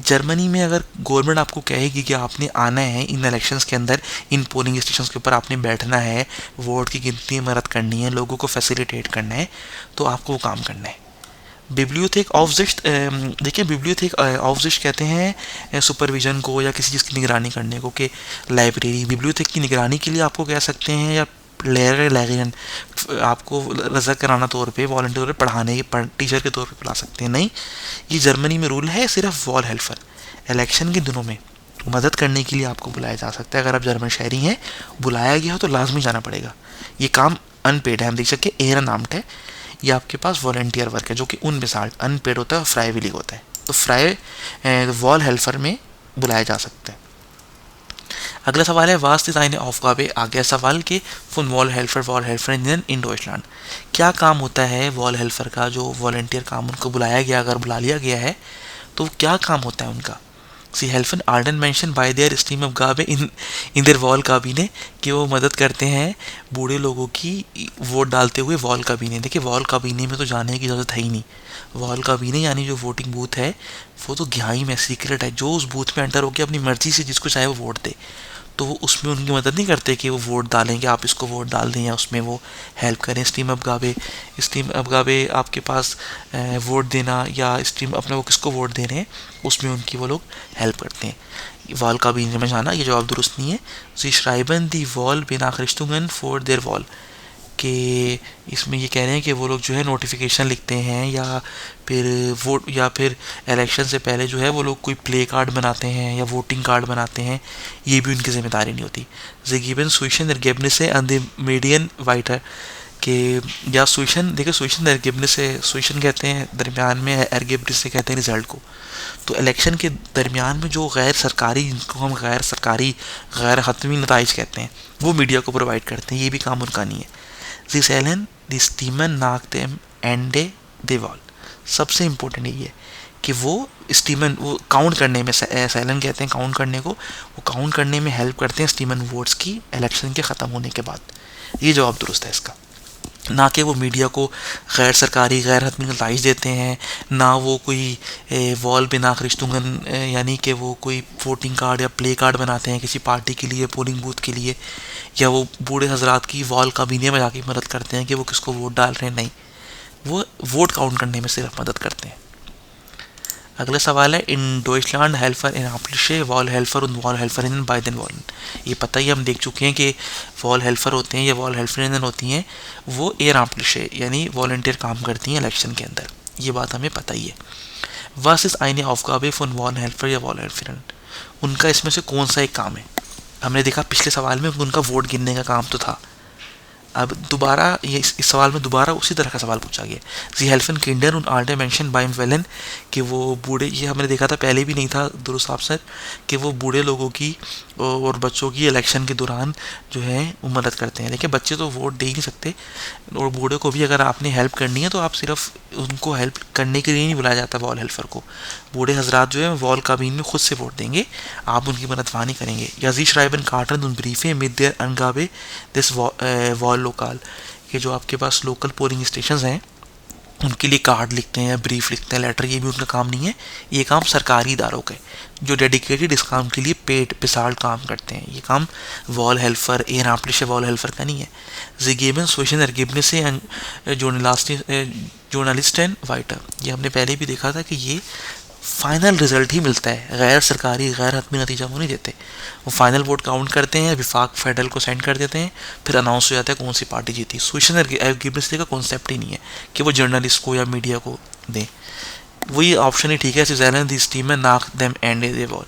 जर्मनी में अगर गवर्नमेंट आपको कहेगी कि आपने आना है इन इलेक्शंस के अंदर, इन पोलिंग स्टेशंस के ऊपर आपने बैठना है, वोट की गिनती में मदद करनी है, लोगों को फैसिलिटेट करना है, तो आपको वो काम करना है। बिब्लियोथेक ऑफजिस्ट, देखिए बिब्लियोथेक ऑफजिस्ट कहते हैं सुपरविजन को या किसी चीज़ की निगरानी करने को, कि लाइब्रेरी बिब्लियोथेक की निगरानी के लिए आपको कह सकते हैं, या लेगन आपको रजा कराना तौर पे वॉलंटियर तौर पे पढ़ाने टीचर के तौर पे पढ़ा सकते हैं। नहीं, ये जर्मनी में रूल है सिर्फ वॉल हेल्फर। इलेक्शन के दिनों में मदद करने के लिए आपको बुलाया जा सकता है। अगर आप जर्मन शहरी हैं, बुलाया गया हो तो लाजमी जाना पड़ेगा। ये काम अनपेड है, हम देख सकते हैं एरन आर्म्ड है। ये आपके पास वॉलंटियर वर्क है जो कि उन बेसाल्ट अनपेड होता है और फ्राइविलिक होता है। तो वॉल हेल्फर में बुलाया जा सकता है। अगला सवाल है वास्ट इज eine Aufgabe, आगे सवाल कि फुन वॉल हेल्फर इन डॉइचलैंड क्या काम होता है वॉल हेल्फर का, जो वॉलंटियर काम उनको बुलाया गया, अगर बुला लिया गया है तो क्या काम होता है उनका? सी हेल्फन आर्डन मेंशन बाय देयर स्टीम ऑफ गाबे इन देयर वॉल काबीने, कि वो मदद करते हैं बूढ़े लोगों की वोट डालते हुए वॉल काबीने। देखिए वॉल काबीने में तो जाने की ज़रूरत है ही नहीं। वॉल काबीने यानी जो वोटिंग बूथ है वो तो गहराई में सीक्रेट है, जो उस बूथ में एंटर होकर अपनी मर्जी से जिसको चाहे वो वोट दे, तो वो उसमें उनकी मदद नहीं करते कि वो वोट डालेंगे, आप इसको वोट डाल दें या उसमें वो हेल्प करें। स्टीम अपगावे आपके पास वोट देना या स्टीम अपने वो किसको वोट दे रहे हैं उसमें उनकी वो लोग हेल्प करते हैं। वॉल का भी में जाना ये जवाब दुरुस्त नहीं है। सी श्राइबन दी वॉल बिना खरिश्तुंगन फॉर देयर वॉल, कि इसमें ये कह रहे हैं कि वो लोग जो है नोटिफिकेशन लिखते हैं या फिर वोट या फिर इलेक्शन से पहले जो है वो लोग कोई प्ले कार्ड बनाते हैं या वोटिंग कार्ड बनाते हैं, ये भी उनकी जिम्मेदारी नहीं होती। गिवन सुइशन एरगेबने से अंदर मीडियन वाइटर के या सुइशन, देखिए सुइशन एरगेबने से, सुइशन कहते हैं दरमियान में, एरगेबने से कहते हैं रिजल्ट को। तो इलेक्शन के दरमियान में जो गैर सरकारी, जिनको हम गैर हतमी नताइज कहते हैं, वो मीडिया को प्रोवाइड करते हैं, ये भी काम उनका नहीं है। दी सेलन दी स्टीमन नाक देम एंडे दे वॉल, सबसे इम्पोर्टेंट ये है कि वो स्टीमन वो काउंट करने में, सैलन कहते हैं काउंट करने को, वो काउंट करने में हेल्प करते हैं स्टीमन वोट्स की इलेक्शन के ख़त्म होने के बाद। ये जवाब दुरुस्त है इसका। ना कि वो मीडिया को गैर सरकारी गैर हतमी नताइज देते हैं, ना वो कोई वॉल बिना खरिश्तुंगन यानी कि वो कोई वोटिंग कार्ड या प्ले कार्ड बनाते हैं किसी पार्टी के लिए, पोलिंग बूथ के लिए, या वो बूढ़े हजरात की वॉल काबीने में जाके मदद करते हैं कि वो किसको वोट डाल रहे हैं। नहीं, वो वोट काउंट करने में सिर्फ मदद करते हैं। अगला सवाल है, इन डॉइचलैंड हेल्फर इन आप्लिशे वॉल हेल्फर und वॉल हेल्फरिnnen bei den Wahlen। ये पता ही हम देख चुके हैं कि वॉल हेल्फर होते हैं या वॉल हेल्फरिnnen होती हैं, वो एयर आप्लिशे यानी वॉलंटियर काम करती हैं इलेक्शन के अंदर, ये बात हमें पता ही है। Was ist eine Aufgabe von Wahlhelfer या Wahlhelferin? उनका इसमें से कौन सा एक काम है? हमने देखा पिछले सवाल में उनका वोट गिनने का काम तो था, अब दोबारा ये इस सवाल में दोबारा उसी तरह का सवाल पूछा गया। जी हेल्फन किंडर उन आल्टे मेंशन बाइम वेलन, कि वो बूढ़े, ये हमने देखा था पहले भी नहीं था दुरुस्त अफसर, कि वो बूढ़े लोगों की और बच्चों की इलेक्शन के दौरान जो है वो मदद करते हैं। देखिए बच्चे तो वोट दे ही नहीं सकते, और बूढ़े को भी अगर आपने हेल्प करनी है तो आप सिर्फ उनको हेल्प करने के लिए नहीं बुलाया जाता वॉल हेल्फर को। बूढ़े हजरात जो है वॉल काबीन में खुद से वोट देंगे, आप उनकी मददवानी करेंगे। या जी श्राइबन कार्टन उन ब्रीफे मिड देयर अनगावे दिस वॉल लोकल, ये जो आपके पास लोकल पोलिंग स्टेशन हैं उनके लिए कार्ड लिखते हैं या ब्रीफ लिखते हैं, लेटर, ये भी उनका काम नहीं है, ये काम सरकारी इदारों का है जो डेडिकेटेड इस काम के लिए पेड पिसाल्ट काम करते हैं। ये काम वॉल हेल्फर एयर आप्लिशे वॉल हेल्फर का नहीं है। जिगेबन सोशन एरगिबने से जर्नलिस्ट एंड वाइटर, ये हमने पहले भी देखा था कि ये फाइनल रिजल्ट ही मिलता है, गैर सरकारी गैर हतमी नतीजा वो नहीं देते। वो फाइनल वोट काउंट करते हैं, विफाक फेडरल को सेंड कर देते हैं, फिर अनाउंस हो जाता है कौन सी पार्टी जीती। सुशन एरगिबनेस का कॉन्सेप्ट ही नहीं है कि वो जर्नलिस्ट को या मीडिया को दें, वही ऑप्शन ही ठीक है। स्विट्जरलैंड दिस टीम में नाक देम एंड दे वॉल,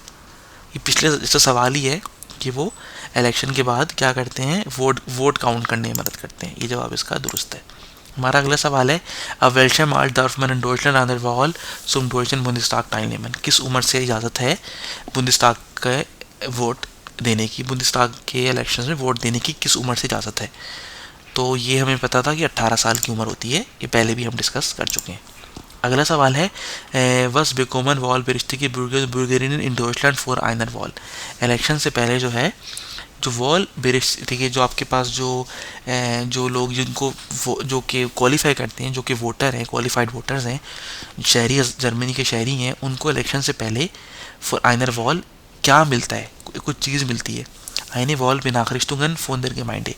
ये पिछले इसका सवाल ही है कि वो इलेक्शन के बाद क्या करते हैं, वोट काउंट करने में मदद करते हैं। ये जवाब इसका दुरुस्त है। हमारा अगला सवाल है, अब वेल्शे माल डॉर्फमैन and Deutschland Andar wall sum Deutschland बुंदेस्टाग टाइमलेमन, किस उम्र से इजाज़त है बुंदेस्टाग के वोट देने की, बुंदेस्टाग के इलेक्शन में वोट देने की किस उम्र से इजाज़त है? तो ये हमें पता था कि 18 साल की उम्र होती है, ये पहले भी हम डिस्कस कर चुके हैं। अगला सवाल है, वस बेकोमन वॉल बेरिश्ते की बुल्गारियन इन डॉइचलैंड फॉर आइनर वॉल, इलेक्शन से पहले जो है जो वॉल बेरिश, ठीक है, जो आपके पास जो लोग जिनको जो कि क्वालिफाई करते हैं, जो कि वोटर हैं, क्वालिफाइड वोटर्स हैं, शहरी जर्मनी के शहरी हैं, उनको इलेक्शन से पहले फॉर आइनर वॉल क्या मिलता है, कुछ चीज़ मिलती है। आइने वॉल बेनाखरिश्तुगन फोनदर गेमाइंडे,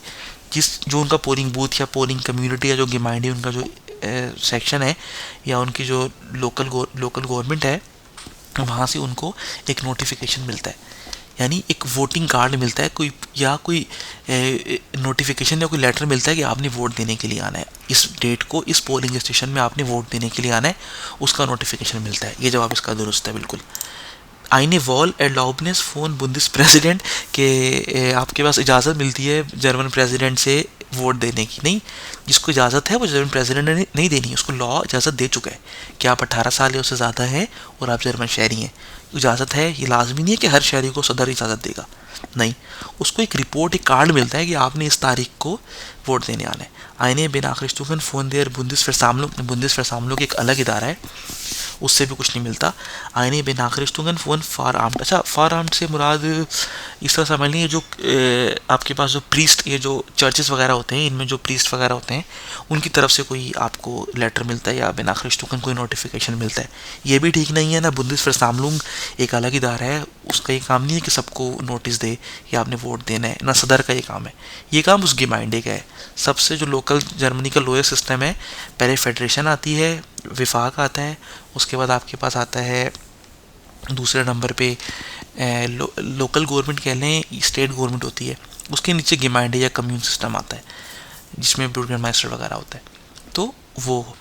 जो उनका पोलिंग बूथ या पोलिंग कम्युनिटी या जो गेमाइंडे उनका जो सेक्शन है या उनकी जो लोकल गवर्नमेंट है, वहाँ से उनको एक नोटिफिकेशन मिलता है, यानी एक वोटिंग कार्ड मिलता है, कोई नोटिफिकेशन या कोई लेटर मिलता है कि आपने वोट देने के लिए आना है, इस डेट को इस पोलिंग स्टेशन में आपने वोट देने के लिए आना है, उसका नोटिफिकेशन मिलता है। ये जवाब इसका दुरुस्त है बिल्कुल। आइने वॉल एडलाउबनेस फोन बुंदिस प्रेसिडेंट के, आपके पास इजाज़त मिलती है जर्मन प्रेसिडेंट से वोट देने की, नहीं, जिसको इजाज़त है वो जर्मन प्रेसिडेंट ने नहीं देनी है, उसको लॉ इजाज़त दे चुका है कि आप 18 साल या उससे ज़्यादा हैं और आप जर्मन शहरी हैं, इजाज़त है। ये लाजमी नहीं है कि हर शहरी को सदर इजाज़त देगा, नहीं, उसको एक रिपोर्ट, एक कार्ड मिलता है कि आपने इस तारीख को वोट देने आना है। आइने बेनाखरिश्तुगन फोन देर बुंदिस एक अलग इदारा है, उससे भी कुछ नहीं मिलता। आइने बेनाखरिश्तुगन फोन फार आर्म्ड, अच्छा फार आर्म्ड से मुराद इस तरह समझ लीजिए, जो आपके पास जो प्रीस्ट, ये जो चर्चेस वगैरह होते हैं, इनमें जो प्रीस्ट वगैरह होते हैं उनकी तरफ से कोई आपको लेटर मिलता है या बेनाखरिश्तुगन कोई नोटिफिकेशन मिलता है, ये भी ठीक नहीं है ना। बुंदिसवर्सामलुंग एक अलग इदारा है, उसका ये काम नहीं है कि सबको नोटिस दे कि आपने वोट देना है, ना सदर का ये काम है, ये काम उस गेमाइंडे का है। सबसे जो लोकल जर्मनी का लोएस्ट सिस्टम है, पहले फेडरेशन आती है, विफाक आता है, उसके बाद आपके पास आता है दूसरे नंबर पे लोकल गवर्नमेंट कह लें, स्टेट गवर्नमेंट होती है, उसके नीचे गेमाइंडे या कम्यून सिस्टम आता है जिसमें बुर्गरमास्टर वगैरह होता है। तो वो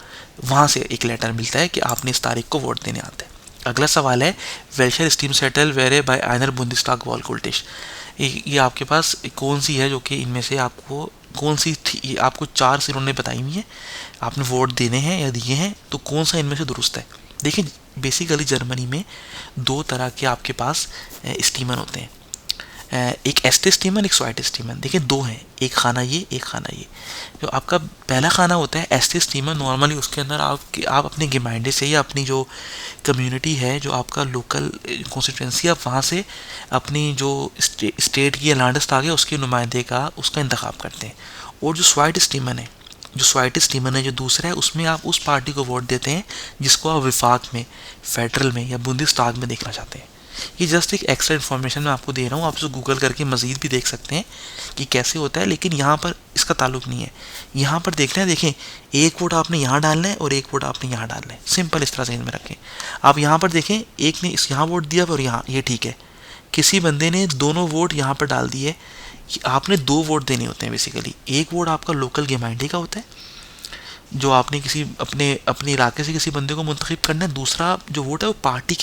वहाँ से एक लेटर मिलता है कि आपने इस तारीख को वोट देने आते हैं। अगला सवाल है, वेल्शर स्टीम सेटल वेरे बाय आइनर बुंदिस्टाग वॉल कुल्टिश, ये आपके पास कौन सी है जो कि इनमें से आपको कौन सी थी, आपको 4 से उन्होंने बताई हुई है, आपने वोट देने हैं या दिए हैं, तो कौन सा इनमें से दुरुस्त है? देखिए बेसिकली जर्मनी में 2 तरह के आपके पास स्टीमन होते हैं, एक एस्टे स्टीमन, एक स्वाइट स्टीमन। देखिए 2 हैं, एक खाना ये, एक खाना ये। जो आपका पहला खाना होता है एस्टे स्टीमन, नॉर्मली उसके अंदर आप अपने गेमाइंडे से या अपनी जो कम्युनिटी है, जो आपका लोकल कॉन्स्टिट्यूंसी, आप वहाँ से अपनी जो स्टेट की या लैंडस्टाग है उसके नुमाइंदे का उसका इंतखाब करते हैं। और जो स्वाइट स्टीमन है, जो दूसरा है, उसमें आप उस पार्टी को वोट देते हैं जिसको आप विफाक में, फेडरल में या बुंदिस्टाग में देखना चाहते हैं। ये जस्ट एक एक्स्ट्रा इन्फॉर्मेशन मैं आपको दे रहा हूँ, आप इसे गूगल करके मज़ीद भी देख सकते हैं कि कैसे होता है, लेकिन यहाँ पर इसका ताल्लुक नहीं है। यहाँ पर देख रहे हैं, देखें, एक वोट आपने यहाँ डालना है और एक वोट आपने यहाँ डालना है, सिंपल इस तरह से में रखें। आप यहाँ पर देखें, एक ने इस यहाँ वोट दिया और यहाँ, ये ठीक है। किसी बंदे ने दोनों वोट यहाँ पर डाल दिए, आपने 2 वोट देने होते हैं बेसिकली। एक वोट आपका लोकल गेम आईडी का होता है, जो आपने किसी अपने इलाके से किसी बंदे को मुंतखब करना है। दूसरा जो वोट है वो पार्टी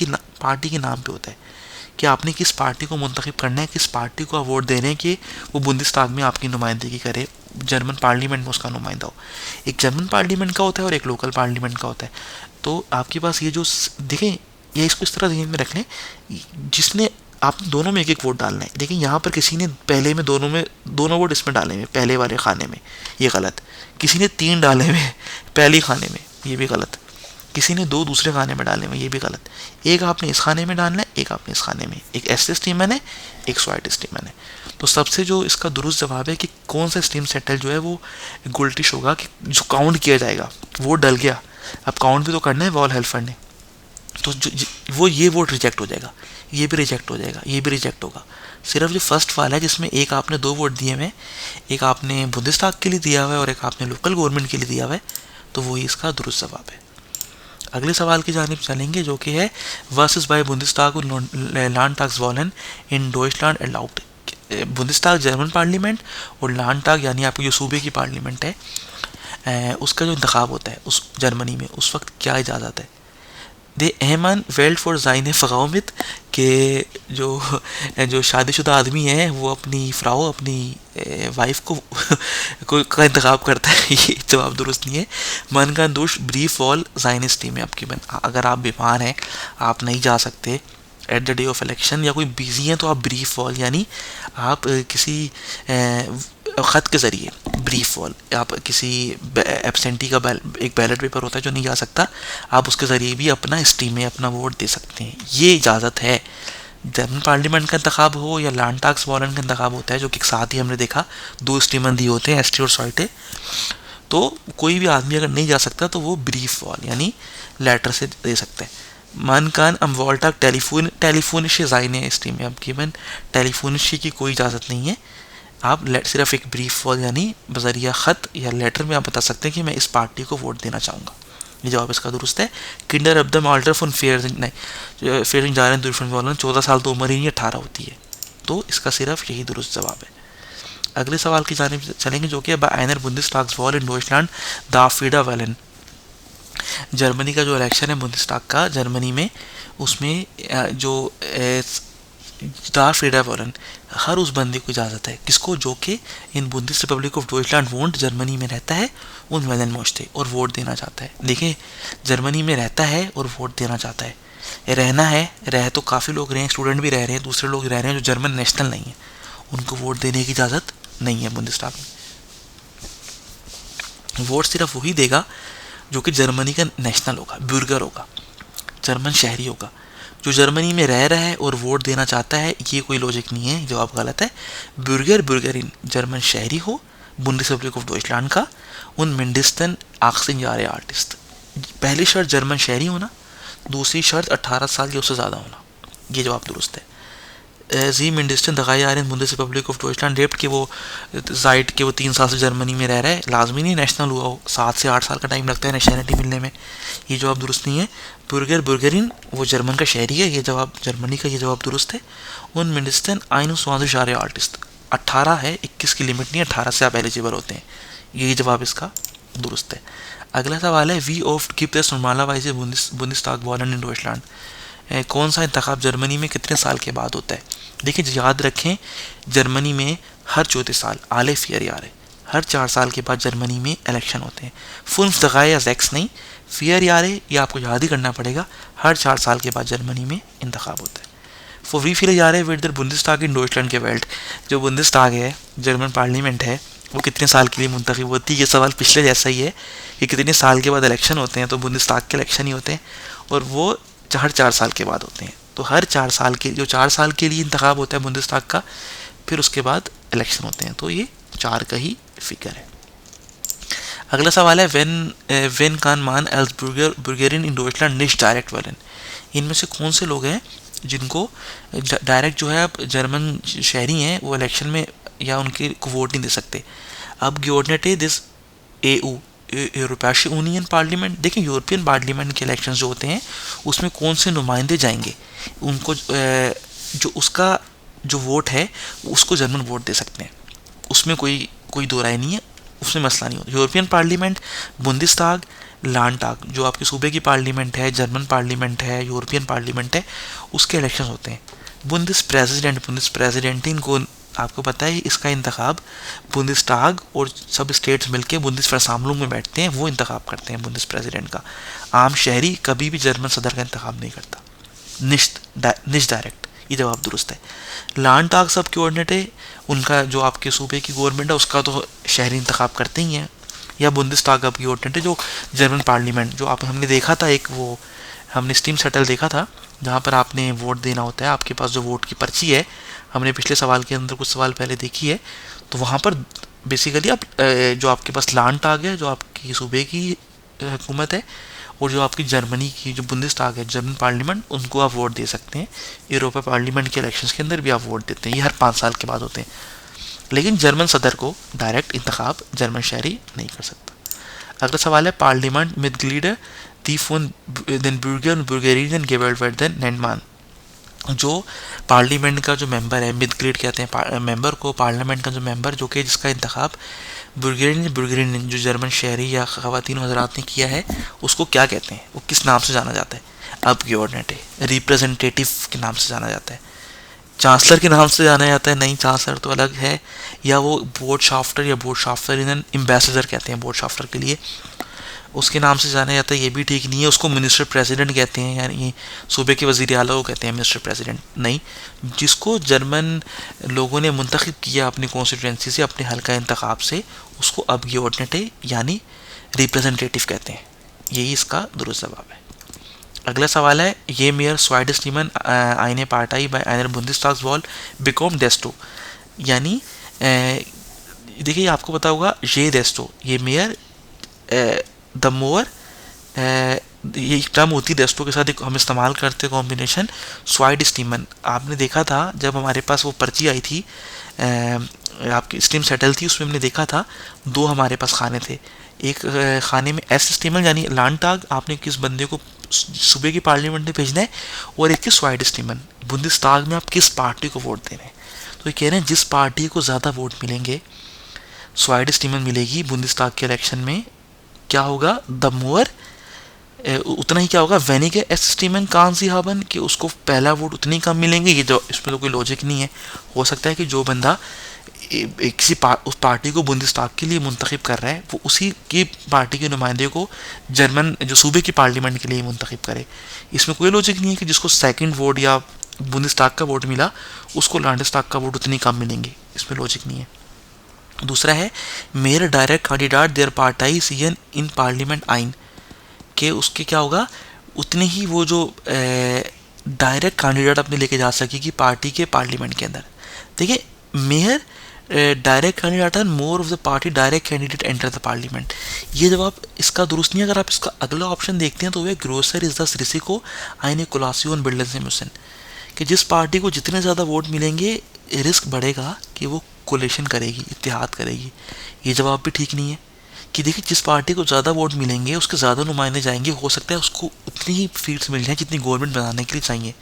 के नाम पे होता है कि आपने किस पार्टी को मुंतखब करना है, किस पार्टी को आप वोट दे रहे हैं कि वो बुंदेस्ताग में आपकी नुमाइंदगी करे, जर्मन पार्लियामेंट में उसका नुमाइंदा हो। एक जर्मन पार्लियामेंट का होता है और एक लोकल पार्लियामेंट का होता है। तो आपके पास ये जो देखें, ये इसको इस तरह ध्यान में रख लें, जिसने आप दोनों में एक वोट डालना है। देखिए यहाँ पर किसी ने पहले में दोनों वोट इसमें डाले हुए पहले वाले खाने में, ये गलत। किसी ने 3 डाले हुए पहले खाने में, ये भी गलत। किसी ने 2 दूसरे खाने में डाले हुए, ये भी गलत। एक आपने इस खाने में डालना है, एक आपने इस खाने में। एक ऐसे स्टीमन है, एक स्वाइट स्टीमन है। तो सबसे जो इसका दुरुस्त जवाब है कि कौन सा स्टीम सेटल जो है वो गुल्टिश होगा, कि जो काउंट किया जाएगा। वोट डल गया, अब काउंट भी तो करना है वॉल हेल्फर ने, तो वो ये वोट रिजेक्ट हो जाएगा, ये भी रिजेक्ट हो जाएगा, ये भी रिजेक्ट होगा। सिर्फ जो फर्स्ट वाला है जिसमें एक आपने 2 वोट दिए हुए, एक आपने बुंदेस्ताग के लिए दिया हुआ है और एक आपने लोकल गवर्नमेंट के लिए दिया हुआ है, तो वही इसका दुरुस्त जवाब है। अगले सवाल की जानिब चलेंगे, जो कि है वर्सेस बाय बुंदेस्ताग और लैंडटाग्सवॉलन इन डॉइचलैंड अलाउड। बुंदेस्ताग जर्मन पार्लियामेंट और लैंडटाग यानी आपकी जो सूबे की पार्लियामेंट है, उसका जो इंतखाब होता है उस जर्मनी में, उस वक्त क्या इजाज़त है। दे एहमान वेल्ड फॉर जाइन फ़गामित के जो शादीशुदा आदमी है वो अपनी फ्राओ, अपनी वाइफ को का इंतखाब करता है। ये जवाब दुरुस्त नहीं है। मन का दोष ब्रीफ वॉल जाइनिस्टी में आपकी अगर आप बीमार हैं, आप नहीं जा सकते at the day of election, या कोई बिजी हैं, तो आप ब्रीफ वॉल यानी आप किसी ख़त के ज़रिए, ब्रीफ वॉल, आप किसी एब्सेंटी का एक बैलेट पेपर होता है जो नहीं जा सकता, आप उसके ज़रिए भी अपना स्टीम में अपना वोट दे सकते हैं। ये इजाज़त है। जर्मन पार्लियामेंट का इंतखाब हो या लैंडटाग्सवॉलन का इंतखाब होता है, जो कि साथ ही हमने देखा 2 स्टीमन दिए होते हैं, एस्टी और सॉइटे। तो कोई भी आदमी अगर नहीं जा सकता तो वो ब्रीफ वॉल यानी लेटर से दे सकते हैं। मन कान अम वॉल्टाक टेलीफोनिश जाइने स्टीम में आपकी टेलीफोनिश की कोई इजाज़त नहीं है। आप सिर्फ एक ब्रीफ वॉल यानी बजरिया ख़त या लेटर में आप बता सकते हैं कि मैं इस पार्टी को वोट देना चाहूँगा। ये जवाब इसका दुरुस्त है। किंडर अब्दम आल्टर फॉन फेयर जा रहे हैं 14 साल तो उम्र ही नहीं 18 होती है। तो इसका सिर्फ यही दुरुस्त जवाब है। अगले सवाल की जानिब चलेंगे, जो कि बाइनर बुंदेस्ताग्सवॉल इन डॉइचलैंड दाफीडा वैलन। जर्मनी का जो इलेक्शन है बुंदेस्ताग का जर्मनी में, उसमें जो दाफीडा वैलन हर उस बंदे को इजाज़त है, किसको, जो कि इन बुंदेस Republic of Deutschland won't Germany में रहता है, उन वैलन मोस्टे और वोट देना चाहता है। देखिए, जर्मनी में रहता है और वोट देना चाहता है। रहना है, रह तो काफ़ी लोग रहे हैं, स्टूडेंट भी रह रहे हैं, दूसरे लोग रह रहे हैं जो जर्मन नेशनल नहीं है, उनको वोट देने की इजाज़त नहीं है बुंदेस्ताग में। वोट सिर्फ वही देगा जो कि जर्मनी का नेशनल होगा, ब्यूर्गर होगा, जर्मन शहरी होगा। जो जर्मनी में रह रहा है और वोट देना चाहता है, ये कोई लॉजिक नहीं है, जवाब गलत है। ब्यूर्गरिन जर्मन शहरी हो बुंदेस रिपब्लिक ऑफ डॉइचलैंड का, उन मिंडिस्टन आक्सिन जा रहे आर्टिस्ट। पहली शर्त जर्मन शहरी होना, दूसरी शर्त 18 साल या उससे ज़्यादा होना, ये जवाब दुरुस्त है। जी मिंडिस्टन दगाई आ रहे हैं बुंदेस रिपब्लिक ऑफ डॉइचलैंड लेफ्ट के वो जाइट के वो 3 साल से जर्मनी में रह रहा है, लाजमी नहीं नेशनल हुआ हो, 7 से 8 साल का टाइम लगता है नेशनलिटी मिलने में, ये जवाब दुरुस्त नहीं है। बुर्गरिन वो जर्मन का शहरी है, ये जवाब जर्मनी का, ये जवाब दुरुस्त है। उन मिंडिस्टन आइन स्वादुशारे आर्टिस्ट 18 है, 21 की लिमिट नहीं, 18 से आप एलिजिबल होते हैं, यही जवाब इसका दुरुस्त है। अगला सवाल है, वी ऑफ गिव द नॉर्मलाइज बुंदेस्तागवॉलन इन डॉइचलैंड। कौन सा इंतखाब जर्मनी में कितने साल के बाद होता है। देखिए, याद रखें, जर्मनी में हर 34 साल आले फियर यार है, हर 4 साल के बाद जर्मनी में इलेक्शन होते हैं। 5 दगाए या जैक्स नहीं, फियर यार है, ये आपको याद ही करना पड़ेगा, हर 4 साल के बाद जर्मनी में इंतखाब होता है। फॉर वी फियर यार है विद द बुंदेस्ताग इन डॉइचलैंड के वेल्ट। जो बुंदेस्ताग है, जर्मन पार्लियामेंट है, वो कितने साल के लिए मुंतखब होती है। ये सवाल पिछले जैसा ही है कि कितने साल के बाद इलेक्शन होते हैं, तो बुंदेस्ताग के इलेक्शन ही होते हैं और वो हर 4 साल के बाद होते हैं। तो हर 4 साल के, जो 4 साल के लिए इंतखाब होता है बुंदेस्ताग का, फिर उसके बाद इलेक्शन होते हैं, तो ये 4 का ही फिगर है। अगला सवाल है, वेन कान मान एल्स बुर्गरिन इन डॉइचलैंड निश डायरेक्ट वैलन। इनमें से कौन से लोग हैं जिनको डायरेक्ट जो है अब जर्मन शहरी हैं वो इलेक्शन में या उनके को वोट नहीं दे सकते। अब गियोर्नेटे दिस EU यूरोपीय यूनियन पार्लियामेंट, देखिए यूरोपियन पार्लियामेंट के इलेक्शंस जो होते हैं उसमें कौन से नुमाइंदे जाएंगे, उनको जो उसका जो वोट है उसको जर्मन वोट दे सकते हैं, उसमें कोई कोई दो राय नहीं है, उसमें मसला नहीं होता। यूरोपियन पार्लियामेंट, बुंदिस्ताग, लैंडटाग जो आपके सूबे की पार्लियामेंट है, जर्मन पार्लियामेंट है, यूरोपियन पार्लियामेंट है, उसके इलेक्शन होते हैं। बुंदिस प्रेसिडेंटिन को आपको पता है इसका इंतखाब बुंदिस्ताग और सब स्टेट्स मिलके बुंदिस फरसामलुंग में बैठते हैं, वो इंतखाब करते हैं बुंदिस प्रेसिडेंट का। आम शहरी कभी भी जर्मन सदर का इंतखाब नहीं करता, निश डायरेक्ट। ये जवाब दुरुस्त है। लैंडटाग सब कोऑर्डिनेट है, उनका जो आपके सूबे की गवर्नमेंट है उसका तो शहरी इंतखाब करते ही हैं। या बुंदिस्ताग अब कोऑर्डिनेट है जो जर्मन पार्लियामेंट, जो आप हमने देखा था एक वो हमने स्टीम सेटल देखा था जहाँ पर आपने वोट देना होता है, आपके पास जो वोट की पर्ची है, हमने पिछले सवाल के अंदर कुछ सवाल पहले देखी है, तो वहाँ पर बेसिकली आप जो आपके पास लैंडटाग है जो आपकी सूबे की हुकूमत है, और जो आपकी जर्मनी की जो बुंदिस्ताग है जर्मन पार्लियामेंट, उनको आप वोट दे सकते हैं। यूरोपा पार्लियामेंट के इलेक्शंस के अंदर भी आप वोट देते हैं, ये हर 5 साल के बाद होते हैं। लेकिन जर्मन सदर को डायरेक्ट इंतखाब जर्मन शहरी नहीं कर सकता। अगला सवाल है पार्लियामेंट मिदग्लीडर दी फोन देन बुर्गर बुर्गेरियन गेवल्ड वेर्डन नैंडमान, जो पार्लियामेंट का जो मेंबर है, मिदग्लीड कहते हैं मेंबर को, पार्लियामेंट का जो मेंबर जो कि जिसका इंतखाब बुर्गेरियन जो जर्मन शहरी या ख़वातीन हज़रात ने किया है, उसको क्या कहते हैं, वो किस नाम से जाना जाता है? अब गवर्नेट है, रिप्रेजेंटेटिव के नाम से जाना जाता है, चांसलर के नाम से जाना जाता है, नहीं चांसलर तो अलग है, या वो बोर्डशाफ्टर या बोर्डशाफ्टर इन एम्बेसडर कहते हैं बोर्डशाफ्टर के लिए, उसके नाम से जाना जाता है, ये भी ठीक नहीं है। उसको मिनिस्टर प्रेसिडेंट कहते हैं, यानी सूबे के वज़ीर आला को कहते हैं मिनिस्टर प्रेसिडेंट नहीं। जिसको जर्मन लोगों ने मुंतखब किया अपनी कॉन्स्टिट्यूंसी से, अपने हल्का इंतखाब से, उसको अब गियोर्नेटे यानी रिप्रेजेंटेटिव कहते हैं। यही इसका दुरुस्त जवाब है। अगला सवाल है ये मेयर स्वाइडस्टीमन आइने पार्टाई बाय आइनर बुंदिस्ताग्स वॉल बिकॉम डेस्टो, यानी देखिए आपको पता होगा ये डेस्टो, ये मेयर द मोर, ये टर्म होती है डेस्टो के साथ एक हम इस्तेमाल करते हैं कॉम्बिनेशन स्वाइड स्टीमन। आपने देखा था जब हमारे पास वो पर्ची आई थी आपकी स्टीम सेटल थी, उसमें हमने देखा था 2 हमारे पास खाने थे, एक खाने में एस स्टीमन यानी लैंडटाग आपने किस बंदे को सूबे की पार्लियामेंट में भेजना है, और एक स्वाइड स्टीमन बुंदिस्ताग में आप किस पार्टी को वोट दे रहे हैं। तो ये कह रहे हैं जिस पार्टी को ज़्यादा वोट मिलेंगे स्वाइड स्टीमन मिलेगी बुंदिस्ताग के इलेक्शन में, क्या होगा द मोर उतना ही क्या होगा वेनिगे एस स्टीमन कान सी हाबन, कि उसको पहला वोट उतनी कम मिलेंगे। ये जो इसमें तो कोई लॉजिक नहीं है। हो सकता है कि जो बंदा किसी उस पार्टी को बुंदिस्ताग के लिए मुंतखब कर रहा है वो उसी की पार्टी के नुमाइंदे को जर्मन जो सूबे की पार्लियामेंट के लिए मुंतखब करे। इसमें कोई लॉजिक नहीं है कि जिसको सेकंड वोट या बुंदिस्ताग का वोट मिला उसको लैंडस्ताग का वोट उतनी कम मिलेंगे, इसमें लॉजिक नहीं है। दूसरा है मेयर डायरेक्ट कैंडिडेट देयर पार्टाई सीएन इन पार्लियामेंट आइन, के उसके क्या होगा उतने ही वो जो डायरेक्ट कैंडिडेट अपने लेके जा सकेगी पार्टी के पार्लियामेंट के अंदर। देखिए मेयर डायरेक्ट candidate and more of the party direct candidate enter the parliament, ये जवाब इसका दुरुस्त नहीं है। अगर आप इसका अगला ऑप्शन देखते हैं तो वह ग्रोसर इज द रिसिको आइने कोलासियोन बिल्डन से मुसन, कि जिस पार्टी को जितने ज़्यादा वोट मिलेंगे रिस्क बढ़ेगा कि वो कोलेशन करेगी, इत्तेहाद करेगी। ये जवाब भी ठीक नहीं है कि देखिए जिस पार्टी को ज़्यादा वोट मिलेंगे उसके ज़्यादा नुमाइंदे जाएंगे, हो सकता है उसको उतनी ही सीट्स मिल जाए जितनी गवर्नमेंट बनाने के लिए चाहिए,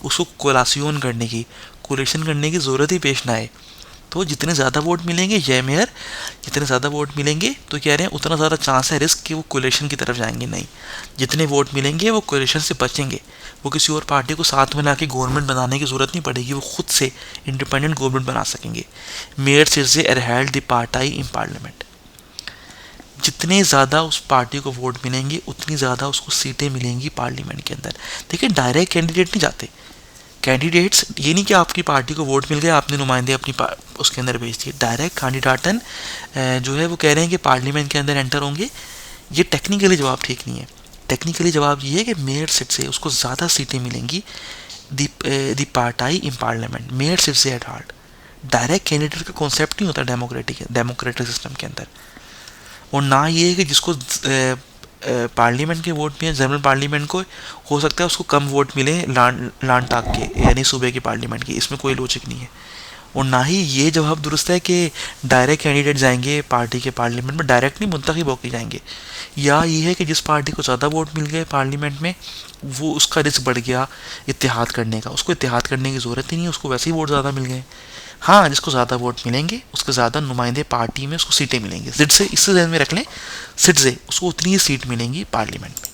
उसको कोलासियोन करने की कोलेशन करने की ज़रूरत ही पेश ना आए। तो जितने ज़्यादा वोट मिलेंगे ये मेयर जितने ज़्यादा वोट मिलेंगे तो कह रहे हैं उतना ज़्यादा चांस है रिस्क कि वो कोलेशन की तरफ जाएंगे नहीं। जितने वोट मिलेंगे वो कोलेशन से बचेंगे, वो किसी और पार्टी को साथ में ला के गवर्नमेंट बनाने की ज़रूरत नहीं पड़ेगी, वो खुद से इंडिपेंडेंट गवर्नमेंट बना सकेंगे। मेयर से एरहेल्ड द पार्टाई इन पार्लियामेंट, जितने ज़्यादा उस पार्टी को वोट मिलेंगे उतनी ज़्यादा उसको सीटें मिलेंगी पार्लियामेंट के अंदर। देखिए डायरेक्ट कैंडिडेट नहीं जाते, कैंडिडेट्स ये नहीं कि आपकी पार्टी को वोट मिल गया आपने नुमाइंदे अपनी उसके अंदर भेज दिए। डायरेक्ट कैंडिडेटन जो है वो कह रहे हैं कि पार्लियामेंट के अंदर एंटर होंगे। ये टेक्निकली जवाब ठीक नहीं है। टेक्निकली जवाब ये है कि मेयर सीट से उसको ज़्यादा सीटें मिलेंगी दी पार्टाई इन पार्लियामेंट, मेयर सीट से एट हार्ट। डायरेक्ट कैंडिडेट का कॉन्सेप्ट नहीं होता डेमोक्रेटिक सिस्टम के अंदर, और ना ये है कि जिसको पार्लियामेंट के वोट में जर्मन पार्लियामेंट को हो सकता है उसको कम वोट मिले लैंडटैग के यानी सूबे के पार्लियामेंट की, इसमें कोई लॉजिक नहीं है। और ना ही ये जवाब दुरुस्त है कि डायरेक्ट कैंडिडेट जाएंगे पार्टी के पार्लियामेंट में, डायरेक्ट नहीं मुंतखब होकर जाएंगे। या ये है कि जिस पार्टी को ज़्यादा वोट मिल गए पार्लियामेंट में वो उसका रिस्क बढ़ गया इत्तेहाद करने का, उसको इत्तेहाद करने की ज़रूरत ही नहीं है, उसको वैसे ही वोट ज़्यादा मिल गए। हाँ, जिसको ज़्यादा वोट मिलेंगे उसके ज़्यादा नुमाइंदे पार्टी में उसको सीटें मिलेंगी, सीट से, इससे ध्यान में रख लें, सीट से उसको उतनी ही सीट मिलेंगी पार्लियामेंट में।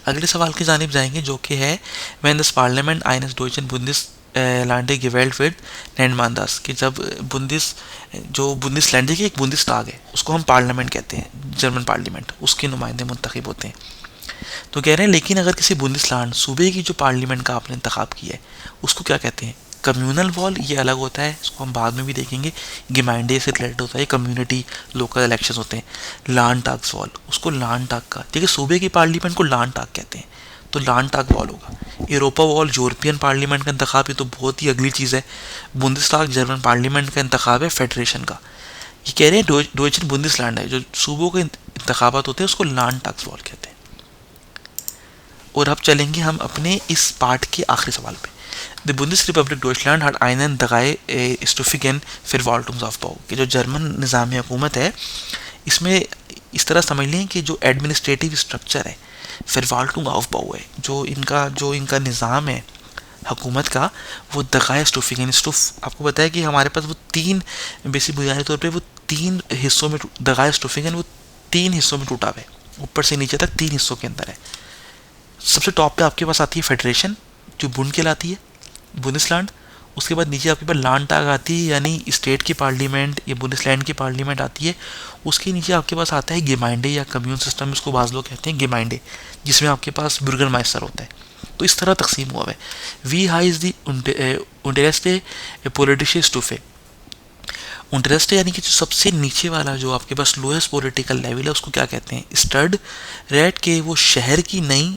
अगले सवाल की जानिब जाएंगे जो कि है व्हेन दिस पार्लियामेंट आइनस डोइचन बुंदिस लैंडे gewählt wird nennt man das, कि जब बुंदिस लैंडे की एक बुंदिस टाग है उसको हम पार्लियामेंट कहते हैं, जर्मन पार्लियामेंट, उसके नुमाइंदे मुंतखब होते हैं। तो कह रहे हैं लेकिन अगर किसी बुंदिसलैंड सूबे की जो पार्लियामेंट का आपने इंतखाब किया है उसको क्या कहते हैं? कम्यूनल वॉल, ये अलग होता है, इसको हम बाद में भी देखेंगे। गेमाइंडे से रिलेटेड होता है, कम्युनिटी लोकल इलेक्शन होते हैं। लैंडटैग्स वॉल, उसको लैंडटैग का, ठीक है, सूबे की पार्लियामेंट को लैंडटैग कहते हैं, तो लैंडटैग वॉल होगा। यूरोपा वॉल यूरोपियन पार्लियामेंट का इंतखाब, ये तो बहुत ही अगली चीज़ है। बुंदिसटैग जर्मन पार्लियामेंट का इंतखाब है फेडरेशन का। ये कह रहे हैं डोइचन बुंदिसलैंड है, जो सूबों के इंतखाबात होते हैं उसको लैंडटैग्स वॉल कहते हैं। और अब चलेंगे हम अपने इस पार्ट के आखिरी सवाल पे। The Bundesrepublik Deutschland hat einen dreistufigen Verwaltungsaufbau, कि जो जर्मन निज़ाम हुकूमत है इसमें इस तरह समझ लें कि जो एडमिनिस्ट्रेटिव स्ट्रक्चर है, Verwaltungsaufbau है, जो इनका निज़ाम है हुकूमत का, वो दगाए स्टुफ, आपको पता है कि हमारे पास वो तीन बेसिक बुनियादी तौर पे वो तीन हिस्सों में दगाए स्टुफिंगन वो तीन हिस्सों में टूटा हुआ है, ऊपर से नीचे तक तीन हिस्सों के अंदर है। सबसे टॉप पे आपके पास आती है फेडरेशन जो बुंड कहलाती है, बुंदेसलैंड। उसके बाद नीचे आपके पास लैंडटैग आती है यानी स्टेट की पार्लियामेंट या बुंदेसलैंड की पार्लियामेंट आती है। उसके नीचे आपके पास आता है गेमाइंडे या कम्यून सिस्टम, इसको बाज़ लोग कहते हैं गेमाइंडे, जिसमें आपके पास बुर्गरमाइस्टर होता है। तो इस तरह तकसीम हुआ है। We high is the unterste politische Stufe, interest यानी कि जो सबसे नीचे वाला जो आपके पास लोएस्ट पॉलिटिकल लेवल है उसको क्या कहते हैं? स्टड रेट के वो शहर की नहीं,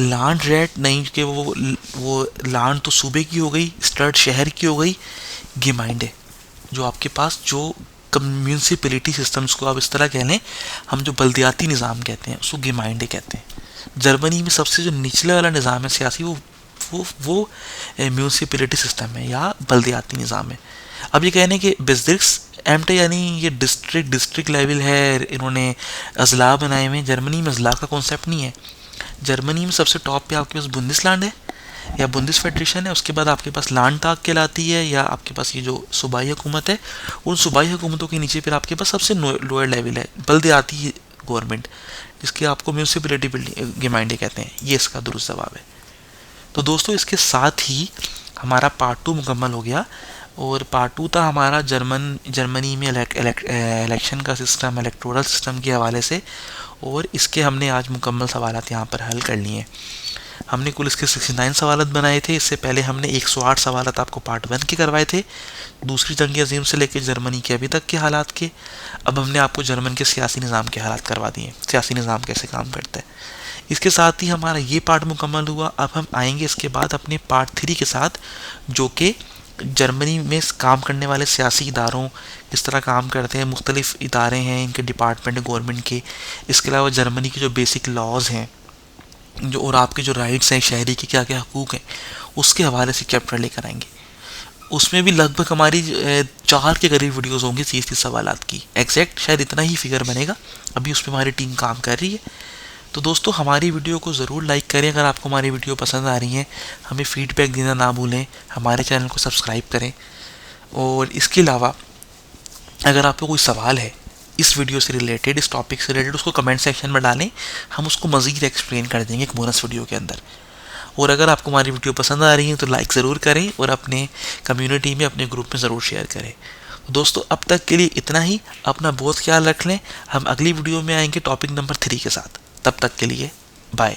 लैंड रेट नहीं कि वो लैंड तो सूबे की हो गई, स्टड शहर की हो गई। गेमाइंडे जो आपके पास जो म्यूनसिपैलिटी सिस्टम्स को आप इस तरह कह लें, हम जो बल्दियाती निज़ाम कहते हैं उसको गेमाइंडे कहते हैं। जर्मनी में सबसे जो निचले वाला निज़ाम है सियासी वो म्यूनसिपैलिटी सिस्टम है या बल्दियाती निज़ाम है। अब ये कहने कि बेज़िक्स एमटे यानी ये डिस्ट्रिक्ट लेवल है, इन्होंने अजला बनाए हुए। जर्मनी में अजला का कॉन्सेप्ट नहीं है। जर्मनी में सबसे टॉप पे आपके पास बुंदेसलैंड है या बुंदेस फेडरेशन है, उसके बाद आपके पास लैंडटैग कहलाती है या आपके पास ये जो सूबाई हुकूमत है, उन सूबाई हुकूमतों के नीचे फिर आपके पास सबसे लोअर लेवल है बल्दियाती गवर्नमेंट, जिसके आपको म्यूनसिपैलिटी गेमाइंडे कहते हैं। ये इसका दुरुस्त जवाब है। तो दोस्तों इसके साथ ही हमारा पार्ट 2 मुकम्मल हो गया। और पार्ट 2 था हमारा जर्मनी में इलेक्शन का सिस्टम, इलेक्टोरल सिस्टम के हवाले से, और इसके हमने आज मुकम्मल सवालात यहाँ पर हल कर लिए हैं। हमने कुल इसके 69 सवालात बनाए थे। इससे पहले हमने 108 सवालात आपको पार्ट 1 के करवाए थे, दूसरी जंग अजीम से लेकर जर्मनी के अभी तक के हालात के। अब हमने आपको जर्मन के सियासी निज़ाम के हालात करवा दिए, सियासी निज़ाम कैसे काम करता है। इसके साथ ही हमारा ये पार्ट मुकम्मल हुआ। अब हम आएंगे इसके बाद अपने पार्ट 3 के साथ, जो कि जर्मनी में काम करने वाले सियासी इदारों किस तरह काम करते हैं, मुख्तलिफ इदारे हैं, इनके डिपार्टमेंट गवर्नमेंट के। इसके अलावा जर्मनी के जो बेसिक लॉज हैं जो, और आपके जो राइट्स हैं, शहरी के क्या क्या हकूक़ हैं, उसके हवाले से चैप्टर लेकर आएंगे। उसमें भी लगभग हमारी 4 के करीब वीडियोस होंगी 30 सवालात की, एग्जैक्ट शायद इतना ही फिगर बनेगा। अभी उस पर हमारी टीम काम कर रही है। तो दोस्तों हमारी वीडियो को ज़रूर लाइक करें अगर आपको हमारी वीडियो पसंद आ रही है। हमें फीडबैक देना ना भूलें, हमारे चैनल को सब्सक्राइब करें। और इसके अलावा अगर आपको कोई सवाल है इस वीडियो से रिलेटेड, इस टॉपिक से रिलेटेड, उसको कमेंट सेक्शन में डालें, हम उसको मज़ीद एक्सप्लेन कर देंगे एक बोनस वीडियो के अंदर। और अगर आपको हमारी वीडियो पसंद आ रही है तो लाइक ज़रूर करें और अपने कम्युनिटी में, अपने ग्रुप में ज़रूर शेयर करें। दोस्तों अब तक के लिए इतना ही। अपना बहुत ख्याल रख लें। हम अगली वीडियो में आएंगे टॉपिक नंबर 3 के साथ। तब तक के लिए बाय।